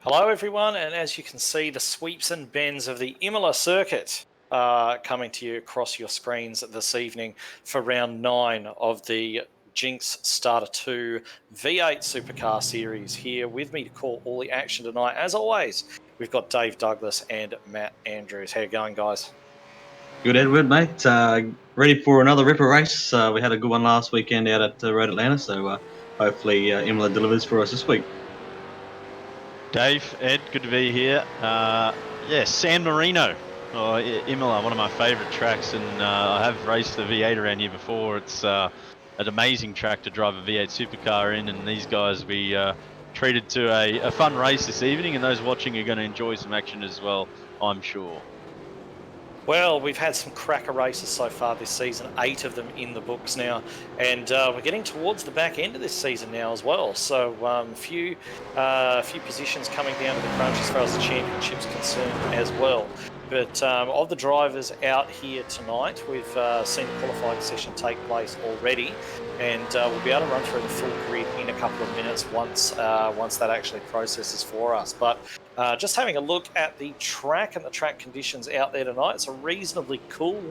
Hello everyone, and as you can see, the sweeps and bends of the Imola circuit are coming to you across your screens this evening for round 9 of the JINX Starter2 V8 Supercar Series. Here with me to call all the action tonight, as always, we've got Dave Douglas and Matt Andrews. How you going, guys? Good, Edward, mate. Ready for another ripper race. We had a good one last weekend out at Road Atlanta, so hopefully Imola delivers for us this week. Dave, Ed, good to be here. San Marino, Imola, one of my favourite tracks, and I have raced the V8 around here before. It's an amazing track to drive a V8 supercar in, and these guys will be treated to a fun race this evening, and those watching are going to enjoy some action as well, I'm sure. Well, we've had some cracker races so far this season, 8 of them in the books now, and we're getting towards the back end of this season now as well. So a few positions coming down to the crunch as far as the championship's concerned as well. But of the drivers out here tonight, we've seen the qualifying session take place already, and we'll be able to run through the full grid in a couple of minutes once that actually processes for us. But just having a look at the track and the track conditions out there tonight, it's a reasonably cool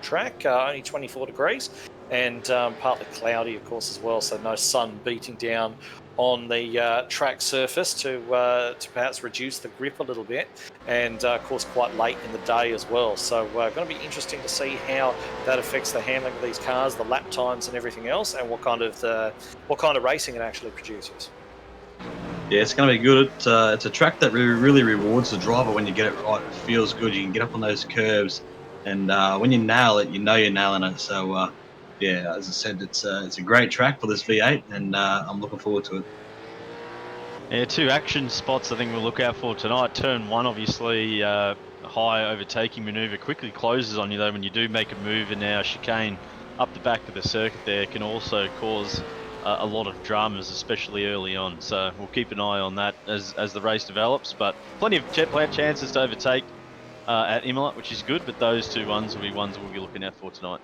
track, only 24 degrees, and partly cloudy, of course, as well, so no sun beating down on the track surface to perhaps reduce the grip a little bit, and of course quite late in the day as well. So going to be interesting to see how that affects the handling of these cars, the lap times and everything else, and what kind of racing it actually produces. Yeah, it's going to be good. It's a track that really rewards the driver when you get it right. It feels good. You can get up on those curves, and when you nail it, you know you're nailing it. So yeah, as I said, it's a great track for this V8, and I'm looking forward to it. Yeah, 2 action spots I think we'll look out for tonight. Turn 1, obviously, high overtaking manoeuvre quickly closes on you though when you do make a move, and now chicane up the back of the circuit there can also cause a lot of dramas, especially early on. So we'll keep an eye on that as the race develops, but plenty of chances to overtake at Imola, which is good, but those 2 ones will be ones we'll be looking out for tonight.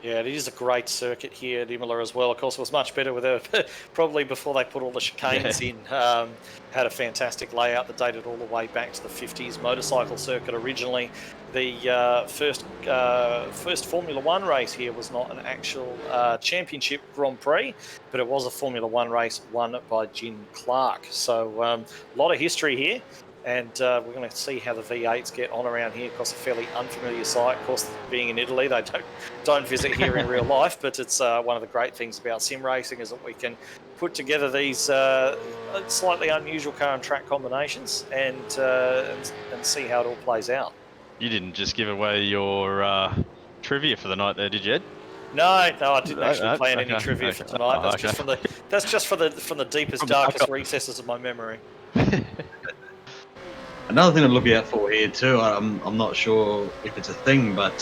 Yeah, it is a great circuit here at Imola as well. Of course, it was much better with it probably before they put all the chicanes in. Had a fantastic layout that dated all the way back to the 50s. Motorcycle circuit originally. The first Formula One race here was not an actual championship Grand Prix, but it was a Formula One race won by Jim Clark. So a lot of history here. And we're going to see how the V8s get on around here. Of course, a fairly unfamiliar site. Of course, being in Italy, they don't visit here in real life. But it's one of the great things about sim racing is that we can put together these slightly unusual car and track combinations and see how it all plays out. You didn't just give away your trivia for the night there, did you, Ed? No, I didn't actually plan any trivia for tonight. That's just from the deepest, darkest recesses of my memory. Another thing to look out for here too, I'm not sure if it's a thing, but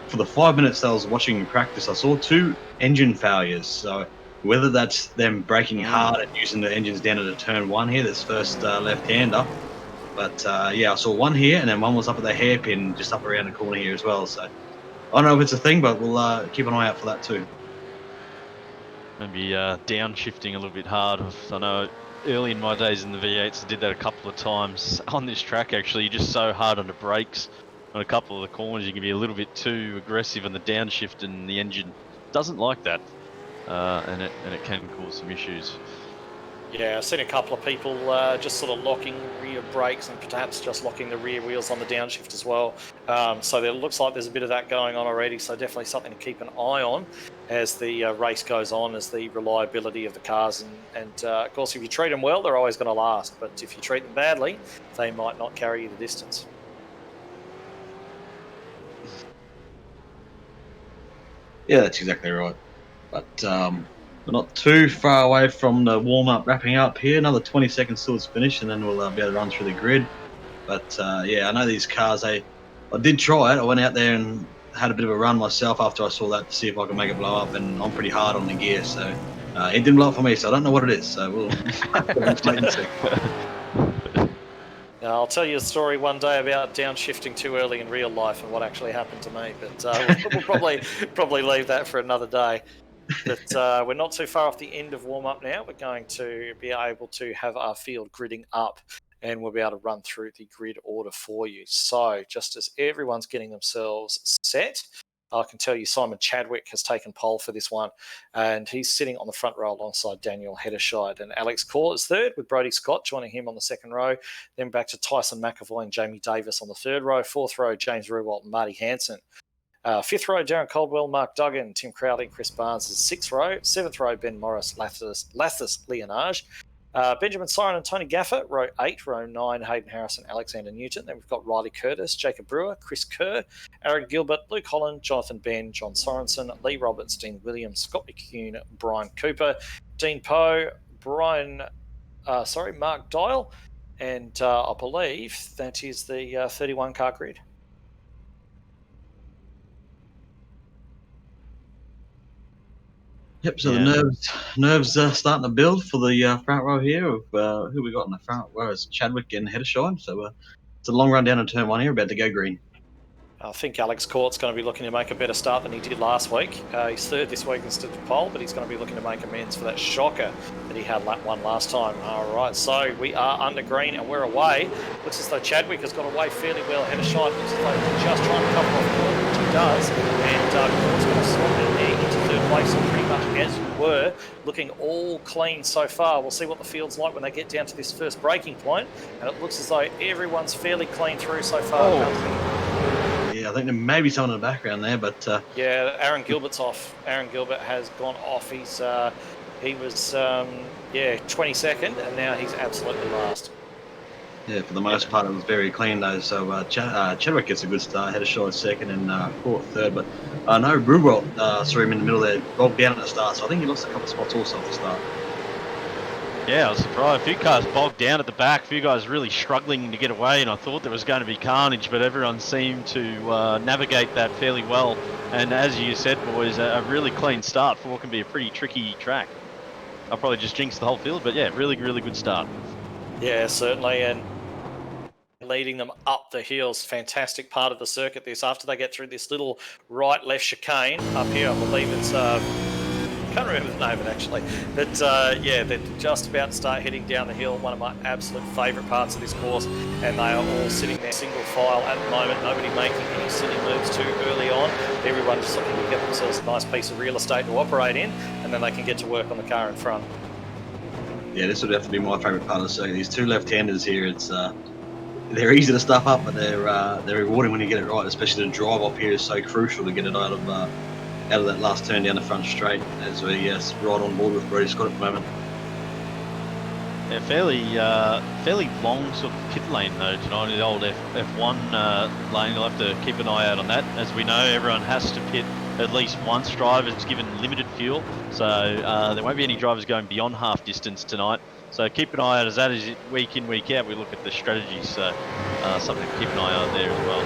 for the 5 minutes I was watching practice, I saw 2 engine failures. So whether that's them braking hard and using the engines down into turn 1 here, this first left-hander. But yeah, I saw one here, and then one was up at the hairpin, just up around the corner here as well. So I don't know if it's a thing, but we'll keep an eye out for that too. Maybe downshifting a little bit hard. I know early in my days in the V8s, I did that a couple of times on this track actually. You're just so hard on the brakes on a couple of the corners, you can be a little bit too aggressive on the downshift, and the engine doesn't like that, and it can cause some issues. Yeah, I've seen a couple of people just sort of locking rear brakes and perhaps just locking the rear wheels on the downshift as well. So it looks like there's a bit of that going on already, so definitely something to keep an eye on as the race goes on, as the reliability of the cars. And of course, if you treat them well, they're always going to last. But if you treat them badly, they might not carry you the distance. Yeah, that's exactly right. But we're not too far away from the warm-up wrapping up here. Another 20 seconds till it's finished, and then we'll be able to run through the grid. But yeah, I know these cars, I did try it. I went out there and had a bit of a run myself after I saw that to see if I could make it blow up, and I'm pretty hard on the gear, so it didn't blow up for me, so I don't know what it is. So we'll wait and see. Now, I'll tell you a story one day about downshifting too early in real life and what actually happened to me, but we'll probably leave that for another day. But we're not too far off the end of warm-up now. We're going to be able to have our field gridding up, and we'll be able to run through the grid order for you. So just as everyone's getting themselves set, I can tell you Simon Chadwick has taken pole for this one, and he's sitting on the front row alongside Daniel Hedderscheid. And Alex Corr is third, with Brody Scott joining him on the second row. Then back to Tyson McAvoy and Jamie Davis on the third row. Fourth row, James Rewalt and Marty Hansen. Fifth row, Darren Caldwell, Mark Duggan, Tim Crowley, Chris Barnes is sixth row. Seventh row, Ben Morris, Lathis Leonage. Benjamin Siren and Tony Gaffer, row 8, row 9, Hayden Harrison, Alexander Newton. Then we've got Riley Curtis, Jacob Brewer, Chris Kerr, Aaron Gilbert, Luke Holland, Jonathan Ben, John Sorensen, Lee Roberts, Dean Williams, Scott McCune, Brian Cooper, Dean Poe, Mark Dial, and I believe that is the 31 car grid. Yep, so the nerves starting to build for the front row here. Of who we got in the front row is Chadwick and Hedderscheid. So it's a long run down to turn one here, about to go green. I think Alex Court's going to be looking to make a better start than he did last week. He's third this week instead of pole, but he's going to be looking to make amends for that shocker that he had one last time. All right, so we are under green and we're away. Looks as though Chadwick has got away fairly well. Hedderscheid looks as though he's just trying to cover off Court, which he does. And Court's going to slot in there into third place, and pretty much as you were, looking all clean so far. We'll see what the field's like when they get down to this first braking point, and it looks as though everyone's fairly clean through so far. Yeah, I think there may be someone in the background there, but yeah, Aaron Gilbert's off. Aaron Gilbert has gone off. He was 22nd, and now he's absolutely last. Yeah, for the most part, it was very clean though. So Chadwick gets a good start. Hedderscheid second and Court third, but no, Rewalt saw him in the middle there, bogged down at the start. So I think he lost a couple of spots also at the start. Yeah, I was surprised. A few cars bogged down at the back, a few guys really struggling to get away, and I thought there was going to be carnage, but everyone seemed to navigate that fairly well. And as you said, boys, a really clean start for what can be a pretty tricky track. I'll probably just jinx the whole field, but yeah, really, really good start. Yeah, certainly, and leading them up the hills. Fantastic part of the circuit, this. After they get through this little right-left chicane up here, I believe it's... can't remember the name of it actually, but yeah, they're just about to start heading down the hill. One of my absolute favourite parts of this course, and they are all sitting there single file at the moment. Nobody making any silly moves too early on. Everyone just looking to get themselves a nice piece of real estate to operate in, and then they can get to work on the car in front. Yeah, this would have to be my favourite part of the circuit. These two left-handers here, it's they're easy to stuff up, but they're rewarding when you get it right. Especially the drive up here is so crucial to get it out of that last turn down the front straight, as we right on board with Brody Scott at the moment. Yeah, fairly long sort of pit lane though tonight, the old F1 lane. You'll have to keep an eye out on that. As we know, everyone has to pit at least once. Drivers given limited fuel, so there won't be any drivers going beyond half distance tonight. So keep an eye out as that is week in, week out. We look at the strategies, so something to keep an eye on there as well.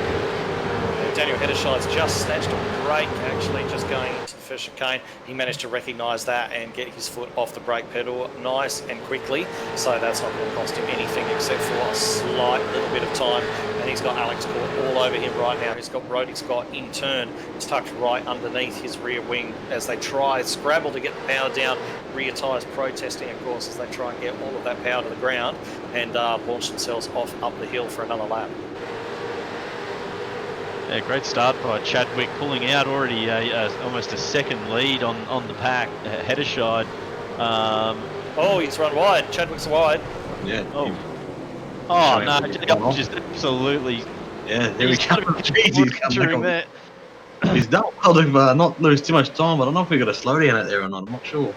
Daniel Hedderscheid's just snatched a break, actually, just going into the first chicane. He managed to recognise that and get his foot off the brake pedal nice and quickly. So that's not going to cost him anything except for a slight little bit of time. And he's got Alex Court all over him right now. He's got Brody Scott in turn. It's tucked right underneath his rear wing as they scrabble to get the power down. Rear tyres protesting, of course, as they try and get all of that power to the ground and launch themselves off up the hill for another lap. Yeah, great start by Chadwick, pulling out already almost a second lead on the pack. Hedderscheid. Oh, he's run wide. Chadwick's wide. Yeah. Oh no, just absolutely. Yeah, there we go. He's coming there. He's done well to not lose too much time, but I don't know if we got a slowdown out there or not. I'm not sure.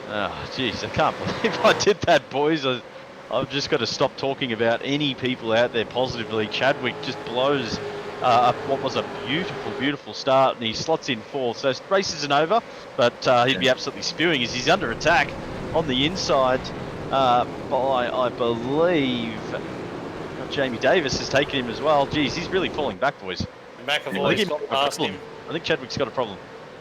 Oh, jeez, I can't believe I did that, boys. I've just got to stop talking about any people out there positively. Chadwick just blows what was a beautiful, beautiful start, and he slots in fourth. So race isn't over, but he'd be absolutely spewing as he's under attack on the inside by, I believe, Jamie Davis has taken him as well. Geez, he's really falling back, boys. McAvoy's got past him. I think Chadwick's got a problem.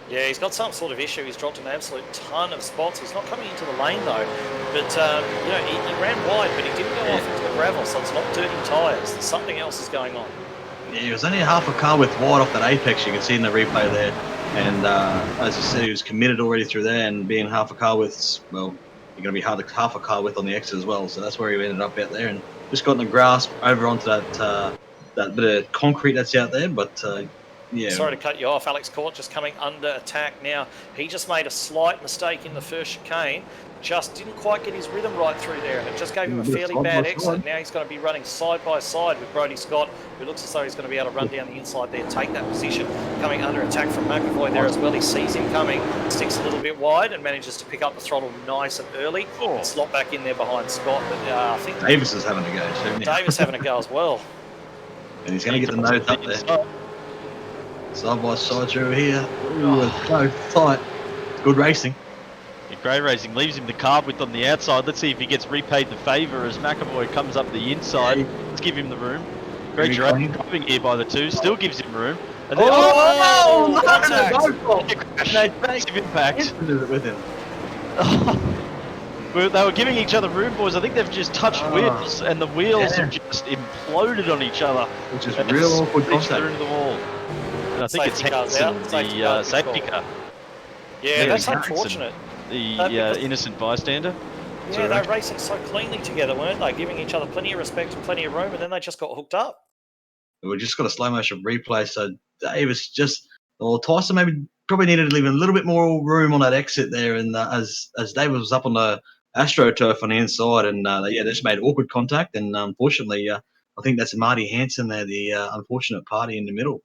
Yeah, he's got some sort of issue. He's dropped an absolute ton of spots. He's not coming into the lane though, but he ran wide, but he didn't go off into the gravel, so it's not dirty tyres. Something else is going on. Yeah, he was only half a car width wide off that apex. You can see in the replay there. And as you said, he was committed already through there, and being half a car width, well, you're going to be half a car width on the exit as well. So that's where he ended up out there, and just got in the grasp over onto that bit of concrete that's out there. But yeah, Sorry to cut you off. Alex Court just coming under attack now. He just made a slight mistake in the first chicane. Just didn't quite get his rhythm right through there, and it just gave him a fairly bad exit. Now he's going to be running side by side with Brodie Scott, who looks as though he's going to be able to run down the inside there, take that position. Coming under attack from McAvoy there as well. He sees him coming, sticks a little bit wide, and manages to pick up the throttle nice and early. And slot back in there behind Scott. But I think Davis is having a go too. Davis having a go as well. And he's going to get the nose up there. Side by side through here. Ooh, it's so tight. Good racing. Yeah, great racing. Leaves him the carb width on the outside. Let's see if he gets repaid the favour as McAvoy comes up the inside. Yeah. Let's give him the room. Great driving here by the two. Still gives him room. And then, massive impact. With him. Well, they were giving each other room, boys. I think they've just touched wheels, and the wheels have just imploded on each other. Which is real awkward contact. Through the wall. And I think Safety it's car's Hanson, out. the safety car. Yeah, that's unfortunate. The innocent bystander. Yeah, they were racing so cleanly together, weren't they? Giving each other plenty of respect and plenty of room, and then they just got hooked up. We just got a slow motion replay, so Davis Tyson probably needed to leave a little bit more room on that exit there, and as Davis was up on the AstroTurf on the inside, and they just made awkward contact, and unfortunately, I think that's Marty Hansen there, the unfortunate party in the middle.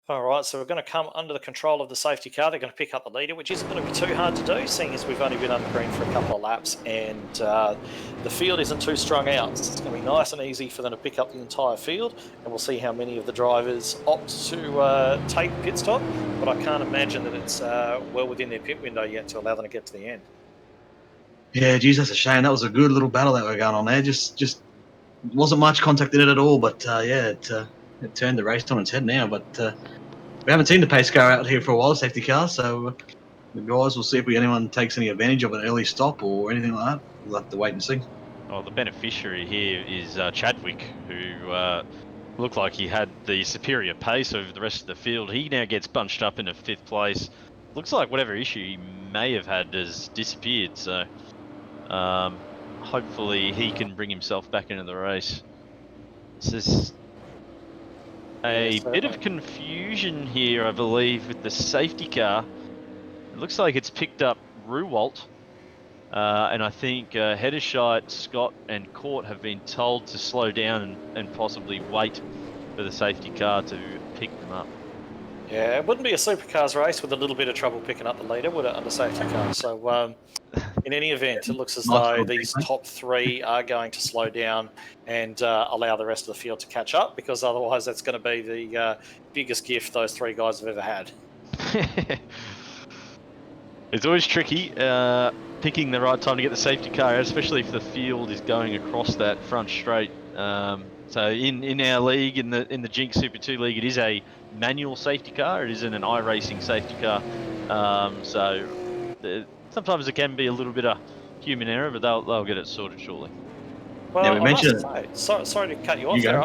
All right, so we're going to come under the control of the safety car. They're going to pick up the leader, which isn't going to be too hard to do, seeing as we've only been under green for a couple of laps, and the field isn't too strung out. So it's going to be nice and easy for them to pick up the entire field, and we'll see how many of the drivers opt to take pit stop, but I can't imagine that it's well within their pit window yet to allow them to get to the end. Yeah, geez, that's a shame. That was a good little battle that were going on there. Just wasn't much contact in it at all, but it turned the race on its head now, but we haven't seen the pace car out here for a while, safety car, so the guys will see if anyone takes any advantage of an early stop or anything like that. We'll have to wait and see. Well, the beneficiary here is Chadwick, who looked like he had the superior pace over the rest of the field. He now gets bunched up into 5th place. Looks like whatever issue he may have had has disappeared, so hopefully he can bring himself back into the race. This is a bit of confusion here, I believe, with the safety car. It looks like it's picked up Ruwalt, and I think Hederscheit, Scott, and Court have been told to slow down and possibly wait for the safety car to pick them up. Yeah, it wouldn't be a supercars race with a little bit of trouble picking up the leader, would it, under safety car? So, in any event, it looks as though these top 3 are going to slow down and allow the rest of the field to catch up, because otherwise that's going to be the biggest gift those 3 guys have ever had. It's always tricky picking the right time to get the safety car out, especially if the field is going across that front straight. So in our league, in the JINX Super 2 league, it is a manual safety car. It isn't an iRacing safety car. Sometimes it can be a little bit of human error, but they'll get it sorted shortly. Well, yeah, we mentioned sorry to cut you off there.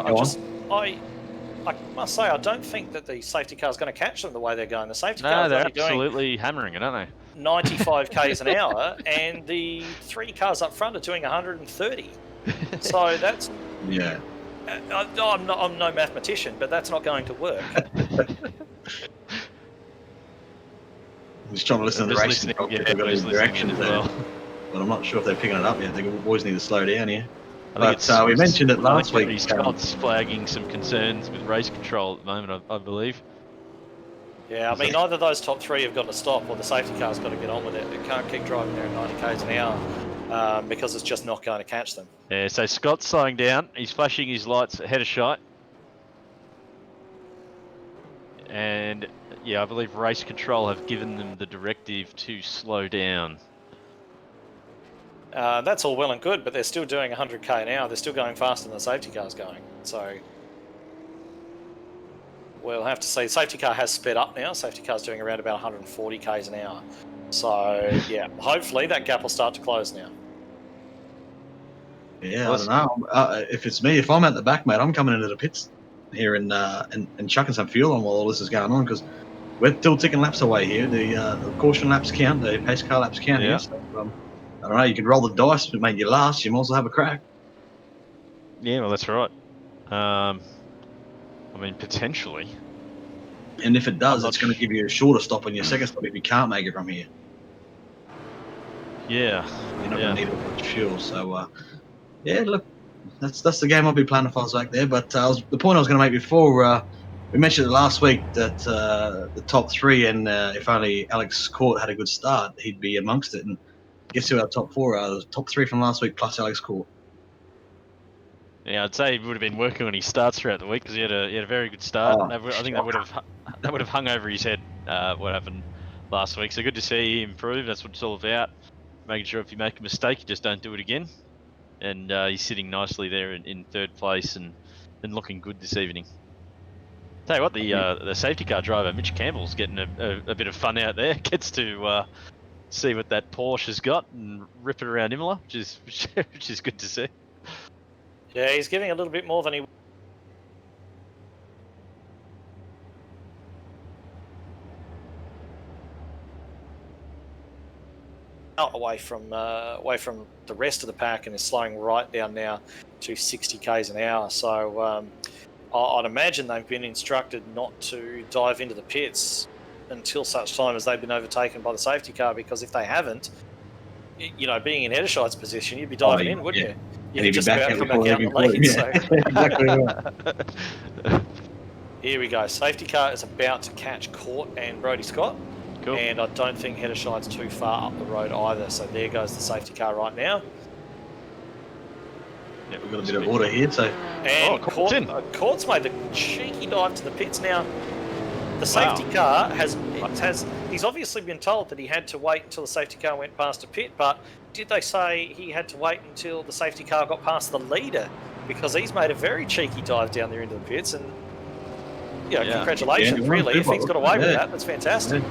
I must say, I don't think that the safety car is going to catch them the way they're going. The safety car is they're only absolutely hammering it, aren't they? 95 k's an hour, and the 3 cars up front are doing 130. So that's I'm no mathematician, but that's not going to work. I'm just trying to listen to the racing. They've got a direction as well, but I'm not sure if they're picking it up yet. The boys need to slow down here. But we mentioned it last week. Scott's flagging some concerns with race control at the moment, I believe. Yeah, I mean, either those top 3 have got to stop, or the safety car's got to get on with it. It can't keep driving there at 90 k's an hour because it's just not going to catch them. Yeah, so Scott's slowing down. He's flashing his lights ahead of Hederscheit. And yeah, I believe race control have given them the directive to slow down. That's all well and good, but they're still doing 100k an hour. They're still going faster than the safety car's going. So we'll have to see. Safety car has sped up now. Safety car's doing around about 140 k's an hour. So yeah, hopefully that gap will start to close now. Yeah, I don't know. If it's me, if I'm at the back, mate, I'm coming into the pits. here and chucking some fuel on while all this is going on, because we're still ticking laps away here. The caution laps count, the pace car laps count Yeah. here. So I don't know. You could roll the dice, but mate, you last. You might as well have a crack. Yeah, well, that's right. I mean, potentially. And if it does, I'm it's not going to give you a shorter stop on your second stop if you can't make it from here. Yeah. You're not Yeah. going to need as much fuel. So yeah, look, that's the game I'll be playing if I was back there. But the point I was going to make before, we mentioned it last week that the top three, and if only Alex Court had a good start, he'd be amongst it. And guess who our top four are? The top three from last week plus Alex Court. Yeah, I'd say he would have been working on his starts throughout the week because he had a very good start. Oh, I think that would have hung over his head what happened last week. So good to see him improve. That's what it's all about. Making sure if you make a mistake, you just don't do it again. And he's sitting nicely there in third place and looking good this evening. Tell you what, the safety car driver Mitch Campbell's getting a bit of fun out there. Gets to see what that Porsche has got and rip it around Imola, which is good to see. Yeah, he's giving a little bit more than he away from the rest of the pack, and is slowing right down now to 60 k's an hour. So I'd imagine they've been instructed not to dive into the pits until such time as they've been overtaken by the safety car, because if they haven't, you know, being in Hederscheid's position, you'd be diving in, wouldn't you? And he'd be back out come before back out in the lead. So. Exactly right. Here we go. Safety car is about to catch Court and Brodie Scott. Cool. And I don't think Hederscheid's too far up the road either. So there goes the safety car right now. Yeah, we've got a bit of order here. So and Court's made the cheeky dive to the pits now. The safety car has he's obviously been told that he had to wait until the safety car went past a pit, but did they say he had to wait until the safety car got past the leader? Because he's made a very cheeky dive down there into the pits, and congratulations, really. If he's got away with that, that's fantastic.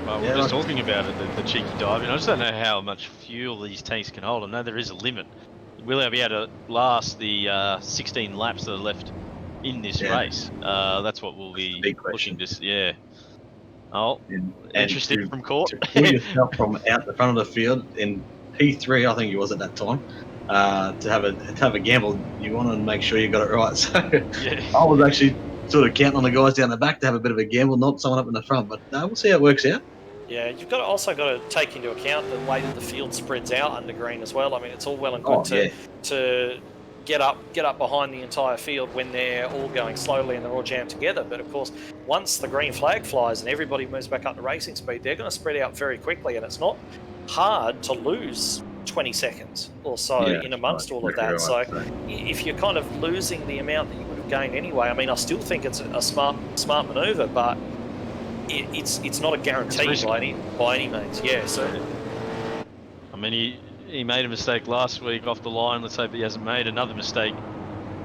Well, we're just talking about it, the cheeky diving. I just don't know how much fuel these tanks can hold. I know there is a limit. Will they be able to last the 16 laps that are left in this race? That's what we'll be pushing this. Yeah. Oh, interesting from Court. To pull yourself from out the front of the field in P3, I think it was at that time, to have a gamble, you want to make sure you got it right. So I was actually sort of counting on the guys down the back to have a bit of a gamble, not someone up in the front. But we'll see how it works out. Yeah, you've also got to take into account the way that the field spreads out under green as well. I mean, it's all well and good to get up behind the entire field when they're all going slowly and they're all jammed together. But of course, once the green flag flies and everybody moves back up to racing speed, they're going to spread out very quickly, and it's not hard to lose 20 seconds or so in amongst all of that. Right, so if you're kind of losing the amount that you would have gained anyway, I mean, I still think it's a smart manoeuvre, but it's not a guarantee by any means. Yeah, certainly. I mean, he made a mistake last week off the line. Let's hope he hasn't made another mistake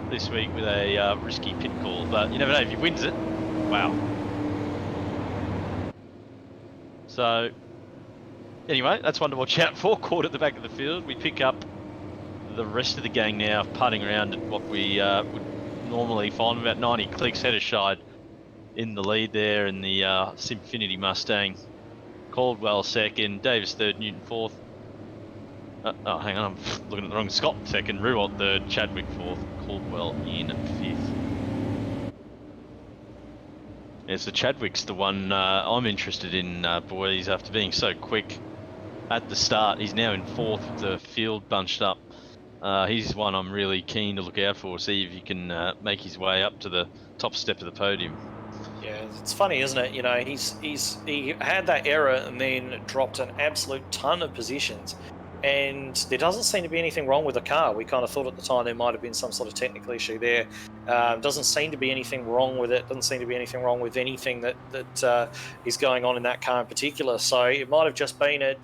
this week with a risky pit call. But you never know, if he wins it, wow. So anyway, that's one to watch out for. Caught at the back of the field. We pick up the rest of the gang now, putting around at what we would normally find about 90 clicks. Hederscheid in the lead there, in the Simfinity Mustang. Caldwell second, Davis third, Newton fourth. Oh, hang on, I'm looking at the wrong. Scott second, Ruwalt third, Chadwick fourth, Caldwell in fifth. Yeah, so Chadwick's the one I'm interested in, boys, after being so quick at the start. He's now in fourth with the field bunched up. He's one I'm really keen to look out for, see if he can make his way up to the top step of the podium. Yeah, it's funny, isn't it? You know, he had that error and then dropped an absolute ton of positions, and there doesn't seem to be anything wrong with the car. We kind of thought at the time there might have been some sort of technical issue there. Doesn't seem to be anything wrong with it. Doesn't seem to be anything wrong with anything that is going on in that car in particular. So it might have just been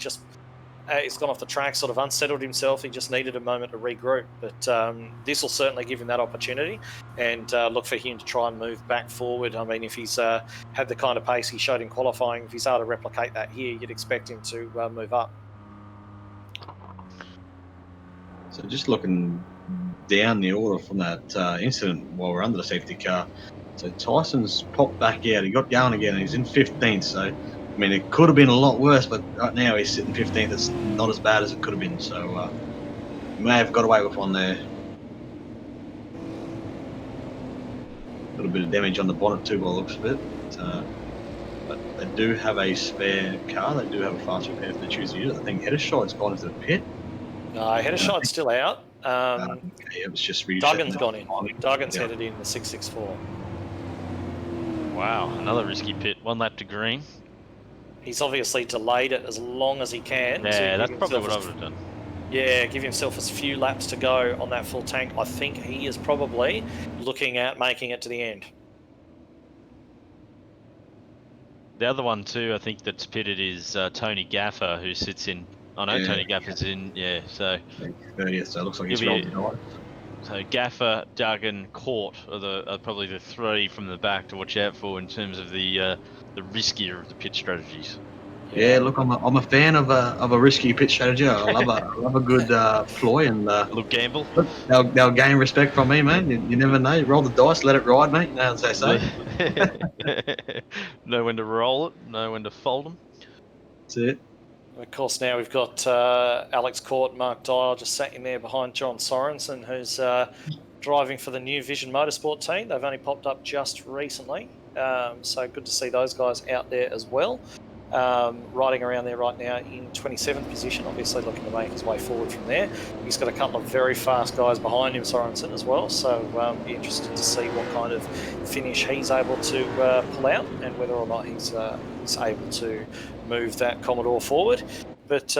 he's gone off the track, sort of unsettled himself. He just needed a moment to regroup. But this will certainly give him that opportunity, and look for him to try and move back forward. I mean, if he's had the kind of pace he showed in qualifying, if he's able to replicate that here, you'd expect him to move up. So just looking down the order from that incident while we're under the safety car. So Tyson's popped back out. He got going again, and he's in 15th. So, I mean, it could have been a lot worse, but right now he's sitting 15th. It's not as bad as it could have been. So, he may have got away with one there. A little bit of damage on the bonnet too, by the looks of it. But they do have a spare car. They do have a fast repair if they choose to use it. I think Heddershide's gone into the pit. No, Heddershide's still out. Okay, it was just Duggan's gone in. Duggan's Yeah. headed in the 664. Wow, another risky pit. 1 lap to green. He's obviously delayed it as long as he can. Yeah, to that's give probably himself what I would have done. Yeah, give himself a few laps to go on that full tank. I think he is probably looking at making it to the end. The other one too, I think that's pitted is Tony Gaffer, who sits in. I know Yeah. Tony Gaffer's in. Yeah, so 30th, so it looks like he's He'll rolled be- the dice. so Gaffer, Duggan, Court are probably the 3 from the back to watch out for in terms of the riskier of the pit strategies. Yeah, look, I'm a fan of a risky pitch strategy. I love a good ploy, and A little gamble. they'll gain respect from me, man. You never know. You roll the dice, let it ride, mate. You know as they say. Know when to roll it, know when to fold them. That's it. Of course, now we've got Alex Court, Mark Dial just sat in there behind John Sorensen, who's driving for the new Vision Motorsport team. They've only popped up just recently, so good to see those guys out there as well. Riding around there right now in 27th position, obviously looking to make his way forward from there. He's got a couple of very fast guys behind him, Sorensen as well, so be interested to see what kind of finish he's able to pull out and whether or not he's able to move that Commodore forward. But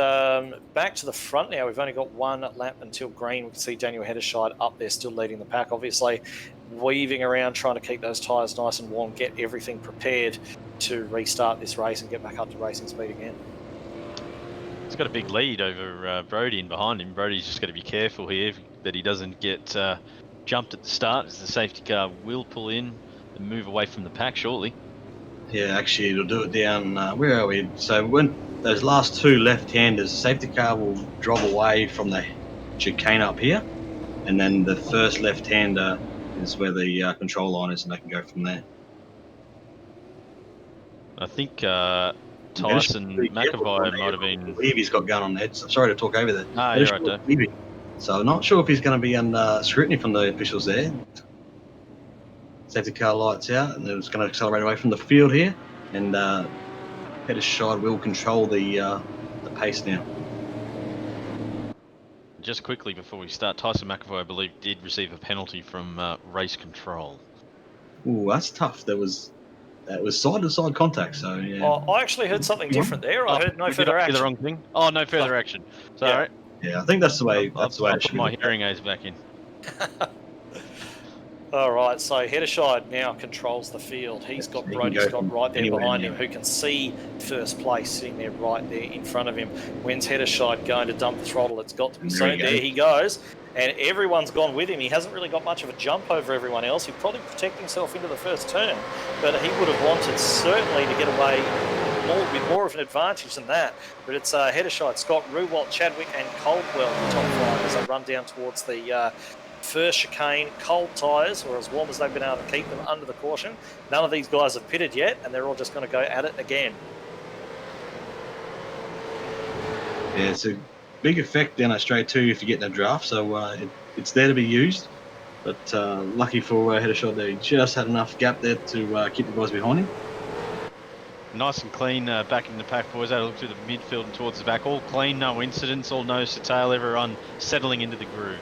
back to the front now, we've only got 1 lap until green. We can see Daniel Heddershide up there still leading the pack, obviously weaving around trying to keep those tyres nice and warm, get everything prepared to restart this race and get back up to racing speed again. He's got a big lead over Brody in behind him. Brody's just got to be careful here that he doesn't get jumped at the start, as the safety car will pull in and move away from the pack shortly. Yeah, actually, it'll do it down. Where are we? So when those last 2 left-handers, the safety car will drop away from the chicane up here, and then the first left-hander is where the control line is, and they can go from there. I think Tyson McAvoy might have been. I believe he's got gun on the head. So sorry to talk over there. Ah, you're right, Dave. So I'm not sure if he's going to be under scrutiny from the officials there. Safety car lights out, and it's going to accelerate away from the field here, and Heddershide will control the pace now. Just quickly before we start, Tyson McAvoy, I believe, did receive a penalty from race control. Ooh, that's tough. That was side-to-side contact. So yeah. Oh, I actually heard something different there. I heard no further action. The wrong thing. Oh, no further action. Sorry. Yeah, I think that's the way. That's the way. I'll it should put my be. hearing aids back in. All right, so Heddershide now controls the field. He's got He can Brody go Scott from right there anywhere behind now. him, who can see first place sitting there right there in front of him. When's Heddershide going to dump the throttle? It's got to be soon. There he goes. And everyone's gone with him. He hasn't really got much of a jump over everyone else. He'd probably protect himself into the first turn, but he would have wanted certainly to get away with more of an advantage than that. But it's Heddershide, Scott, Ruwalt, Chadwick and Coldwell, the top 5 as they run down towards the first chicane. Cold tyres, or as warm as they've been able to keep them under the caution. None of these guys have pitted yet, and they're all just going to go at it again. Yeah, it's a big effect down that straight too if you get in a draft. So it's there to be used. But lucky for Heddershide, they just had enough gap there to keep the guys behind him. Nice and clean back in the pack, boys. Had a look through the midfield and towards the back. All clean, no incidents, all nose to tail, everyone settling into the groove.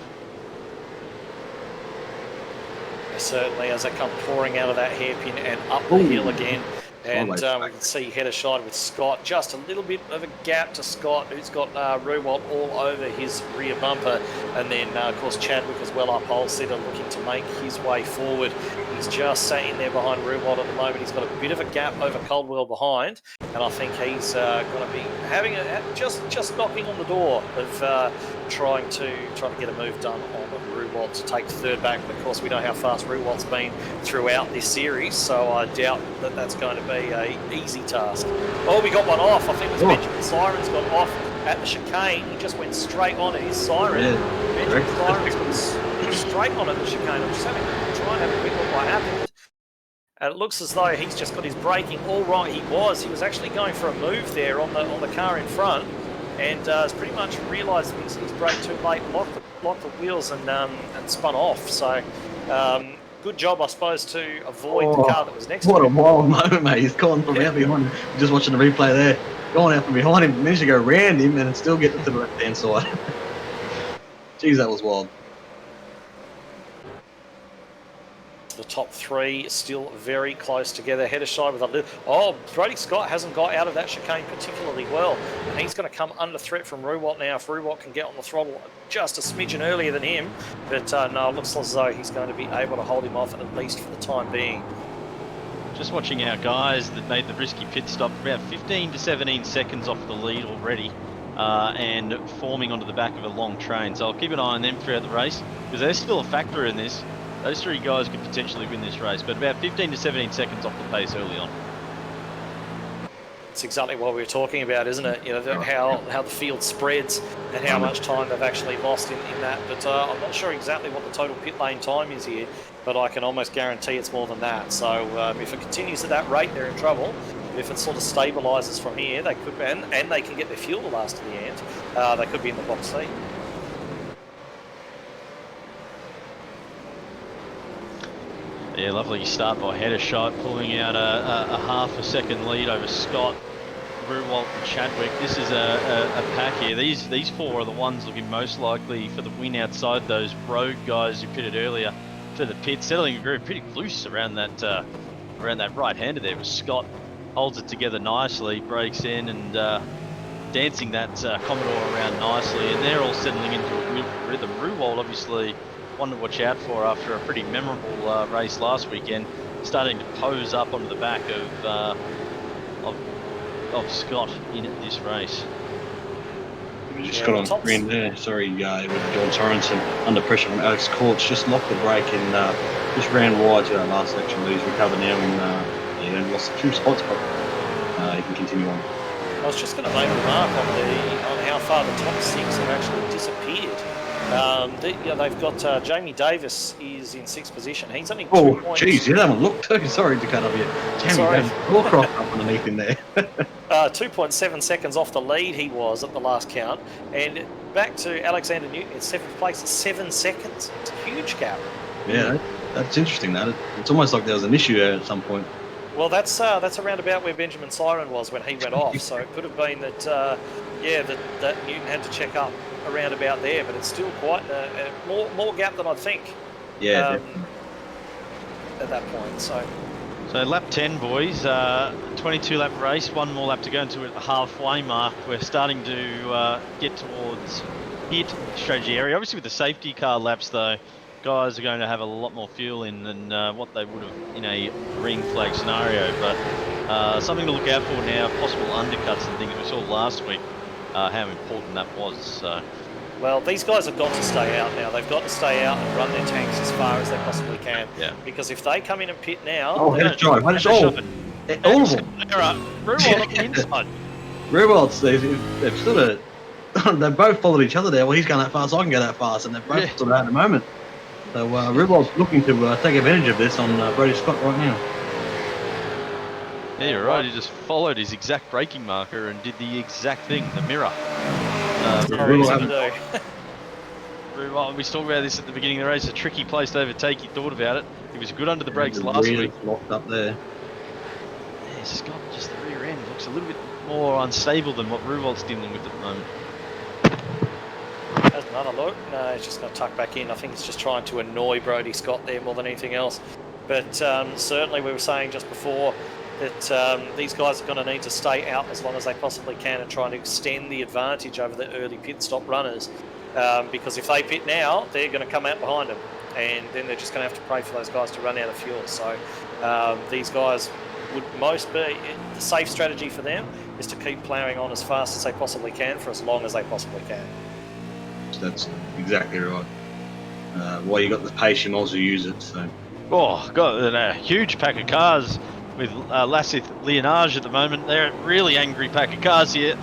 Certainly, as they come pouring out of that hairpin and up the hill again. And we can see Heddershide with Scott, just a little bit of a gap to Scott, who's got Ruwalt all over his rear bumper. And then, of course, Chadwick as well, our pole sitter, looking to make his way forward. He's just sat in there behind Ruwalt at the moment. He's got a bit of a gap over Coldwell behind. And I think he's going to be having just knocking on the door of trying to get a move done on Ruwalt to take third back. But of course, we know how fast Ruwalt's been throughout this series, so I doubt that that's going to be a easy task. Oh, we got one off. I think it was Benjamin Siren's got off at the chicane, he just went straight on at his siren. Benjamin Siren's gone straight on at the chicane. I'm just having to try and have a quick look what happened. And it looks as though he's just got his braking all right. He was actually going for a move there on the car in front, and has pretty much realised he's braked too late, locked the wheels, and spun off. So good job, I suppose, to avoid the car that was next to him. What a wild moment, mate. He's gone from out behind him. Just watching the replay there. Going out from behind him, managed to go around him and still get to the left-hand side. Jeez, that was wild. The top three still very close together, head aside with a little. Oh, Brody Scott hasn't got out of that chicane particularly well, and he's going to come under threat from Ruwalt now. If Ruwalt can get on the throttle just a smidgen earlier than him, but no, it looks as though he's going to be able to hold him off at least for the time being. Just watching our guys that made the risky pit stop, about 15 to 17 seconds off the lead already, and forming onto the back of a long train. So I'll keep an eye on them throughout the race, because they're still a factor in this. Those three guys could potentially win this race, but about 15 to 17 seconds off the pace early on. It's exactly what we were talking about, isn't it? You know, how the field spreads and how much time they've actually lost in that. But I'm not sure exactly what the total pit lane time is here, but I can almost guarantee it's more than that. So if it continues at that rate, they're in trouble. If it sort of stabilises from here, they could, and they can get their fuel to last to the end, they could be in the box seat. Yeah, lovely start by Header Shot, pulling out a half a second lead over Scott, Ruwalt and Chadwick. This is a pack here. These four are the ones looking most likely for the win outside those road guys who pitted earlier to the pit, settling a group pretty loose around that right-hander there. With Scott holds it together nicely, breaks in and dancing that Commodore around nicely, and they're all settling into a rhythm. Ruwalt obviously one to watch out for after a pretty memorable race last weekend, starting to pose up onto the back of Scott in this race. We just got on screen there. Sorry, with John Sorensen under pressure from Alex Courts, just locked the brake and just ran wide to that last section. But he's recovered now and lost a few spots, but he can continue on. I was just going to make a remark on how far the top six have actually disappeared. They've got Jamie Davis is in sixth position. He's only 2 points. Jeez, you haven't looked too. Sorry to cut off you. Jamie Davis, Warcroft up underneath him there. 2.7 seconds off the lead he was at the last count, and back to Alexander Newton in seventh place at 7 seconds. It's a huge gap. Yeah, that's interesting. That it's almost like there was an issue there at some point. Well, that's around about where Benjamin Siren was when he went off. So it could have been that that Newton had to check up around about there, but it's still quite more gap than I'd think. Yeah, at that point. So lap 10, boys. 22 lap race. One more lap to go into the halfway mark. We're starting to get towards pit strategy area. Obviously, with the safety car laps, though, guys are going to have a lot more fuel in than what they would have in a green flag scenario. But something to look out for now. Possible undercuts and things we saw last week. How important that was. So. Well, these guys have got to stay out now. They've got to stay out and run their tanks as far as they possibly can. Yeah. Because if they come in and pit now... Oh, head of drive. All of them. Ruwalt on the inside. Ruwalt's, they've sort of... They've both followed each other there. Well, he's going that fast, I can go that fast. And they're both sort of out at the moment. So Ruwalt's looking to take advantage of this on Brody Scott right now. Yeah, you're right. He just followed his exact braking marker and did the exact thing, the mirror. We talked about this at the beginning of the race. A tricky place to overtake. He thought about it. He was good under the brakes last week. Locked up there. Yeah, Scott, just the rear end looks a little bit more unstable than what Ruwalt's dealing with at the moment. Has another look. No, he's just going to tuck back in. I think he's just trying to annoy Brody Scott there more than anything else. But certainly we were saying just before that these guys are going to need to stay out as long as they possibly can and try to extend the advantage over the early pit stop runners. Because if they pit now, they're going to come out behind them. And then they're just going to have to pray for those guys to run out of fuel. So these guys would most be... The safe strategy for them is to keep ploughing on as fast as they possibly can for as long as they possibly can. That's exactly right. While you got the pace, you might as well use it. So. Oh, got a huge pack of cars with Lassith Leonage at the moment. They're a really angry pack of cars here.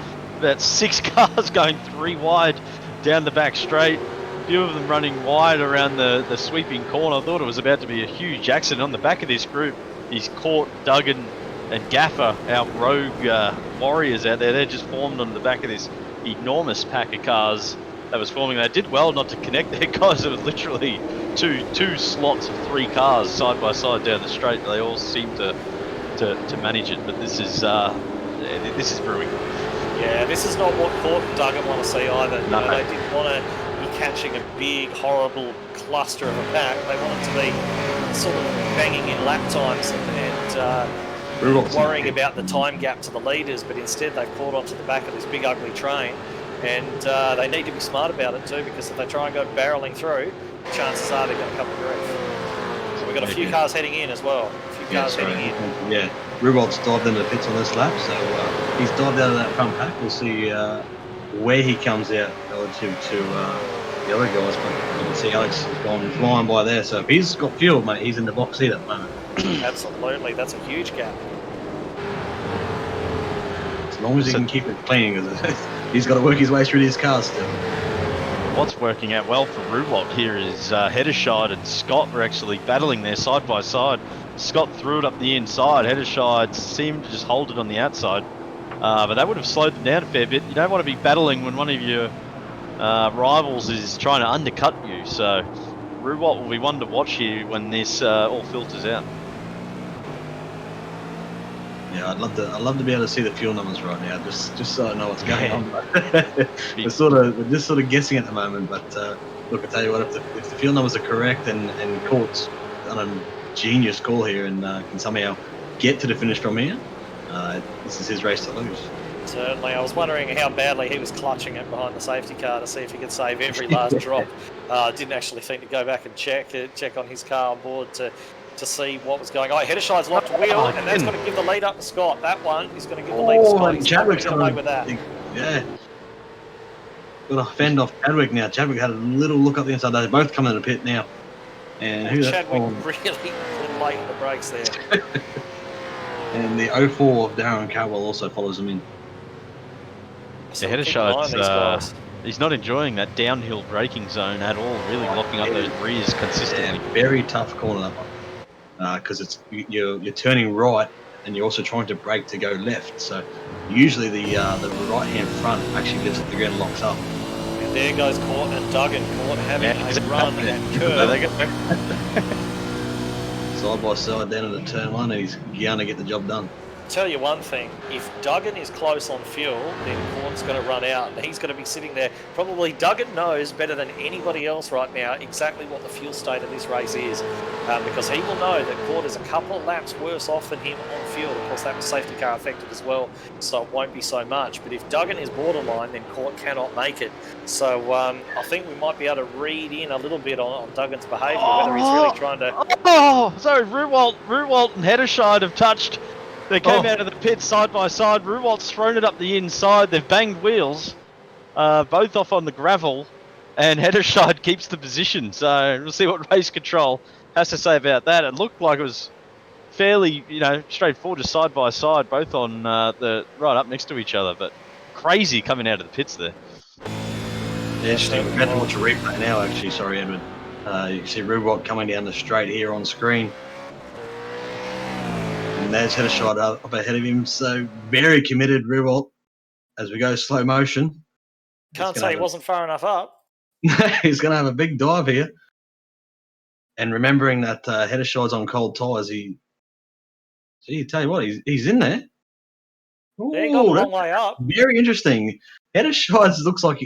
about 6 cars going 3 wide down the back straight. A few of them running wide around the sweeping corner. I thought it was about to be a huge accident. On the back of this group, he's caught Duggan and Gaffer, our rogue warriors out there. They're just formed on the back of this enormous pack of cars that was forming. They did well not to connect their guys. It was literally two slots of 3 cars side by side down the straight. They all seemed to manage it, but this is brewing. Yeah, this is not what Court and Duggan want to see either. No. You know, they didn't want to be catching a big, horrible cluster of a pack. They want it to be sort of banging in lap times and worrying about the time gap to the leaders, but instead they've caught onto the back of this big, ugly train. And they need to be smart about it too, because if they try and go barreling through, chances are they're going to come to grief. So we've got a few cars heading in as well. Yeah, Rubolt's dived into the pits on this lap, so he's dived out of that front pack. We'll see where he comes out relative to the other guys, but you can see Alex has gone flying by there. So if he's got fuel, mate, he's in the box seat at the moment. Absolutely, that's a huge gap. As long as he can keep it clean, because he's got to work his way through these cars still. What's working out well for Rubolt here is Heddershide and Scott were actually battling there side by side. Scott threw it up the inside. Heddershide seemed to just hold it on the outside. But that would have slowed them down a fair bit. You don't want to be battling when one of your rivals is trying to undercut you. So Rubolt will be one to watch here when this all filters out. Yeah, I'd love to be able to see the fuel numbers right now, just so I know what's going on. We're just sort of guessing at the moment. But look, I tell you what, if the fuel numbers are correct and Court's done a genius call here and can somehow get to the finish from here, this is his race to lose. Certainly, I was wondering how badly he was clutching it behind the safety car to see if he could save every last drop. Didn't actually think to go back and check on his car on board to see what was going on. Heddershide's locked wheel, and that's going to give the lead up to Scott. That one is going to give the lead to Scott. He's Chadwick's away with that. Yeah. Got to fend off Chadwick now. Chadwick had a little look up the inside. They're both coming in the pit now. And Chadwick really put late on the brakes there. And the 04 of Darren Caldwell also follows him in. The Heddershide's he's not enjoying that downhill braking zone at all, really locking up those rears consistently. Yeah, very tough corner, that one. Because you're turning right and you're also trying to brake to go left. So usually the right hand front actually lifts up the ground and locks up. And there goes Court and Duggan. Court having a run and curve. Side by side down into turn 1, and he's going to get the job done. Tell you one thing, if Duggan is close on fuel, then Court's going to run out and he's going to be sitting there. Probably Duggan knows better than anybody else right now exactly what the fuel state of this race is, because he will know that Court is a couple of laps worse off than him on fuel. Of course, that was safety car affected as well, so it won't be so much. But if Duggan is borderline, then Court cannot make it. So I think we might be able to read in a little bit on Duggan's behaviour, whether he's really trying to... Sorry, Ruwalt and Heddershide have touched. They came out of the pit side by side. Ruwalt's thrown it up the inside. They've banged wheels, both off on the gravel, and Heddershide keeps the position. So we'll see what race control has to say about that. It looked like it was fairly, straightforward, just side by side, both on the right up next to each other. But crazy coming out of the pits there. Interesting. We're going to watch a replay now. Actually, sorry, Edward. You can see Ruwalt coming down the straight here on screen. And there's Heddershide up ahead of him, so very committed, Ruwalt, as we go slow motion. Can't say he wasn't far enough up. He's going to have a big dive here. And remembering that Heddershide's on cold tyres, tell you what, he's in there. He got a long way up. Very interesting. Heddershide looks like,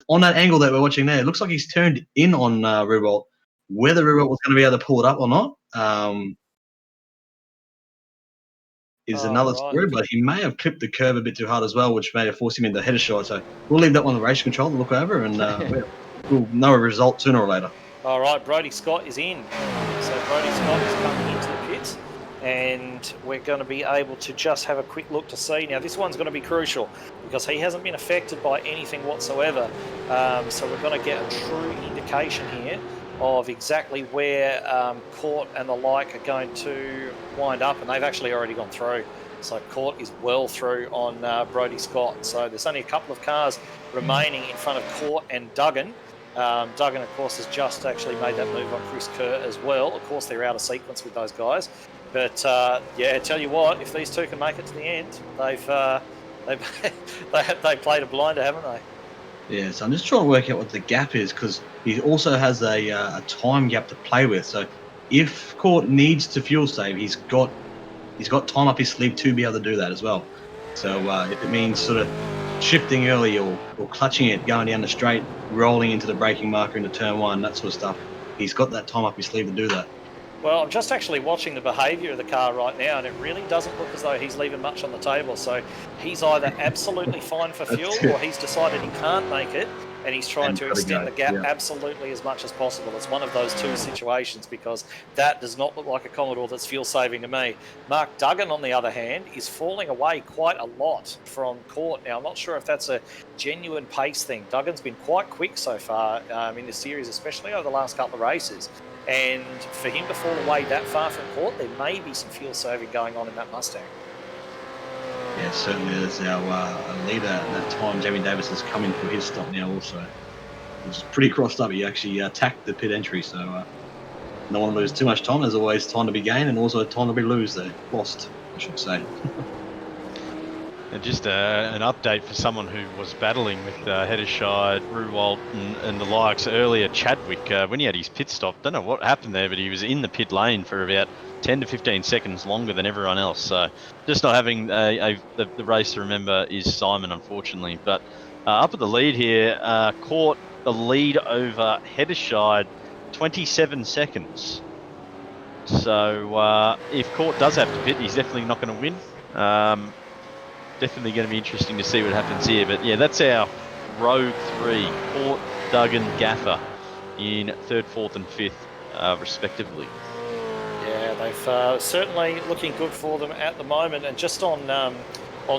on that angle that we're watching there, it looks like he's turned in on Ruwalt. Whether Ruwalt was going to be able to pull it up or not, is another story, but he may have clipped the curve a bit too hard as well, which may have forced him into Heddershide. So we'll leave that one to race control to look over, and we'll know a result sooner or later. All right, Brodie Scott is in. So Brodie Scott is coming into the pits, and we're going to be able to just have a quick look to see. Now, this one's going to be crucial because he hasn't been affected by anything whatsoever. So we're going to get a true indication here of exactly where Court and the like are going to wind up, and they've actually already gone through. So Court is well through on Brodie Scott. So there's only a couple of cars remaining in front of Court and Duggan. Duggan, of course, has just actually made that move on Chris Kerr as well. Of course, they're out of sequence with those guys. But, yeah, tell you what, if these two can make it to the end, they've played a blinder, haven't they? Yeah, so I'm just trying to work out what the gap is, because he also has a time gap to play with. So if Court needs to fuel save, he's got time up his sleeve to be able to do that as well. So if it means sort of shifting early or clutching it, going down the straight, rolling into the braking marker into turn one, that sort of stuff, he's got that time up his sleeve to do that. Well, I'm just actually watching the behaviour of the car right now, and it really doesn't look as though he's leaving much on the table. So he's either absolutely fine for fuel, or he's decided he can't make it, and he's trying to extend the gap absolutely as much as possible. It's one of those two situations, because that does not look like a Commodore that's fuel saving to me. Mark Duggan, on the other hand, is falling away quite a lot from Court. Now, I'm not sure if that's a genuine pace thing. Duggan's been quite quick so far in this series, especially over the last couple of races. And for him to fall away that far from Court, there may be some fuel saving going on in that Mustang. Yeah, certainly is. Our leader at that time, Jamie Davis, has come in for his stop now also. He's pretty crossed up. He actually attacked the pit entry, so don't want to lose too much time. There's always time to be gained and also time to be lost, I should say. And just an update for someone who was battling with Heddershide, Ruwalt and the likes earlier. Chadwick, when he had his pit stop, don't know what happened there, but he was in the pit lane for about 10 to 15 seconds longer than everyone else. So just not having the race to remember is Simon, unfortunately. But up at the lead here, Court the lead over Heddershide, 27 seconds. So if Court does have to pit, he's definitely not going to win. Definitely going to be interesting to see what happens here. But yeah, that's our Rogue 3, Court, Duggan, Gaffer in 3rd, 4th and 5th, respectively. Yeah, they've certainly looking good for them at the moment. And just on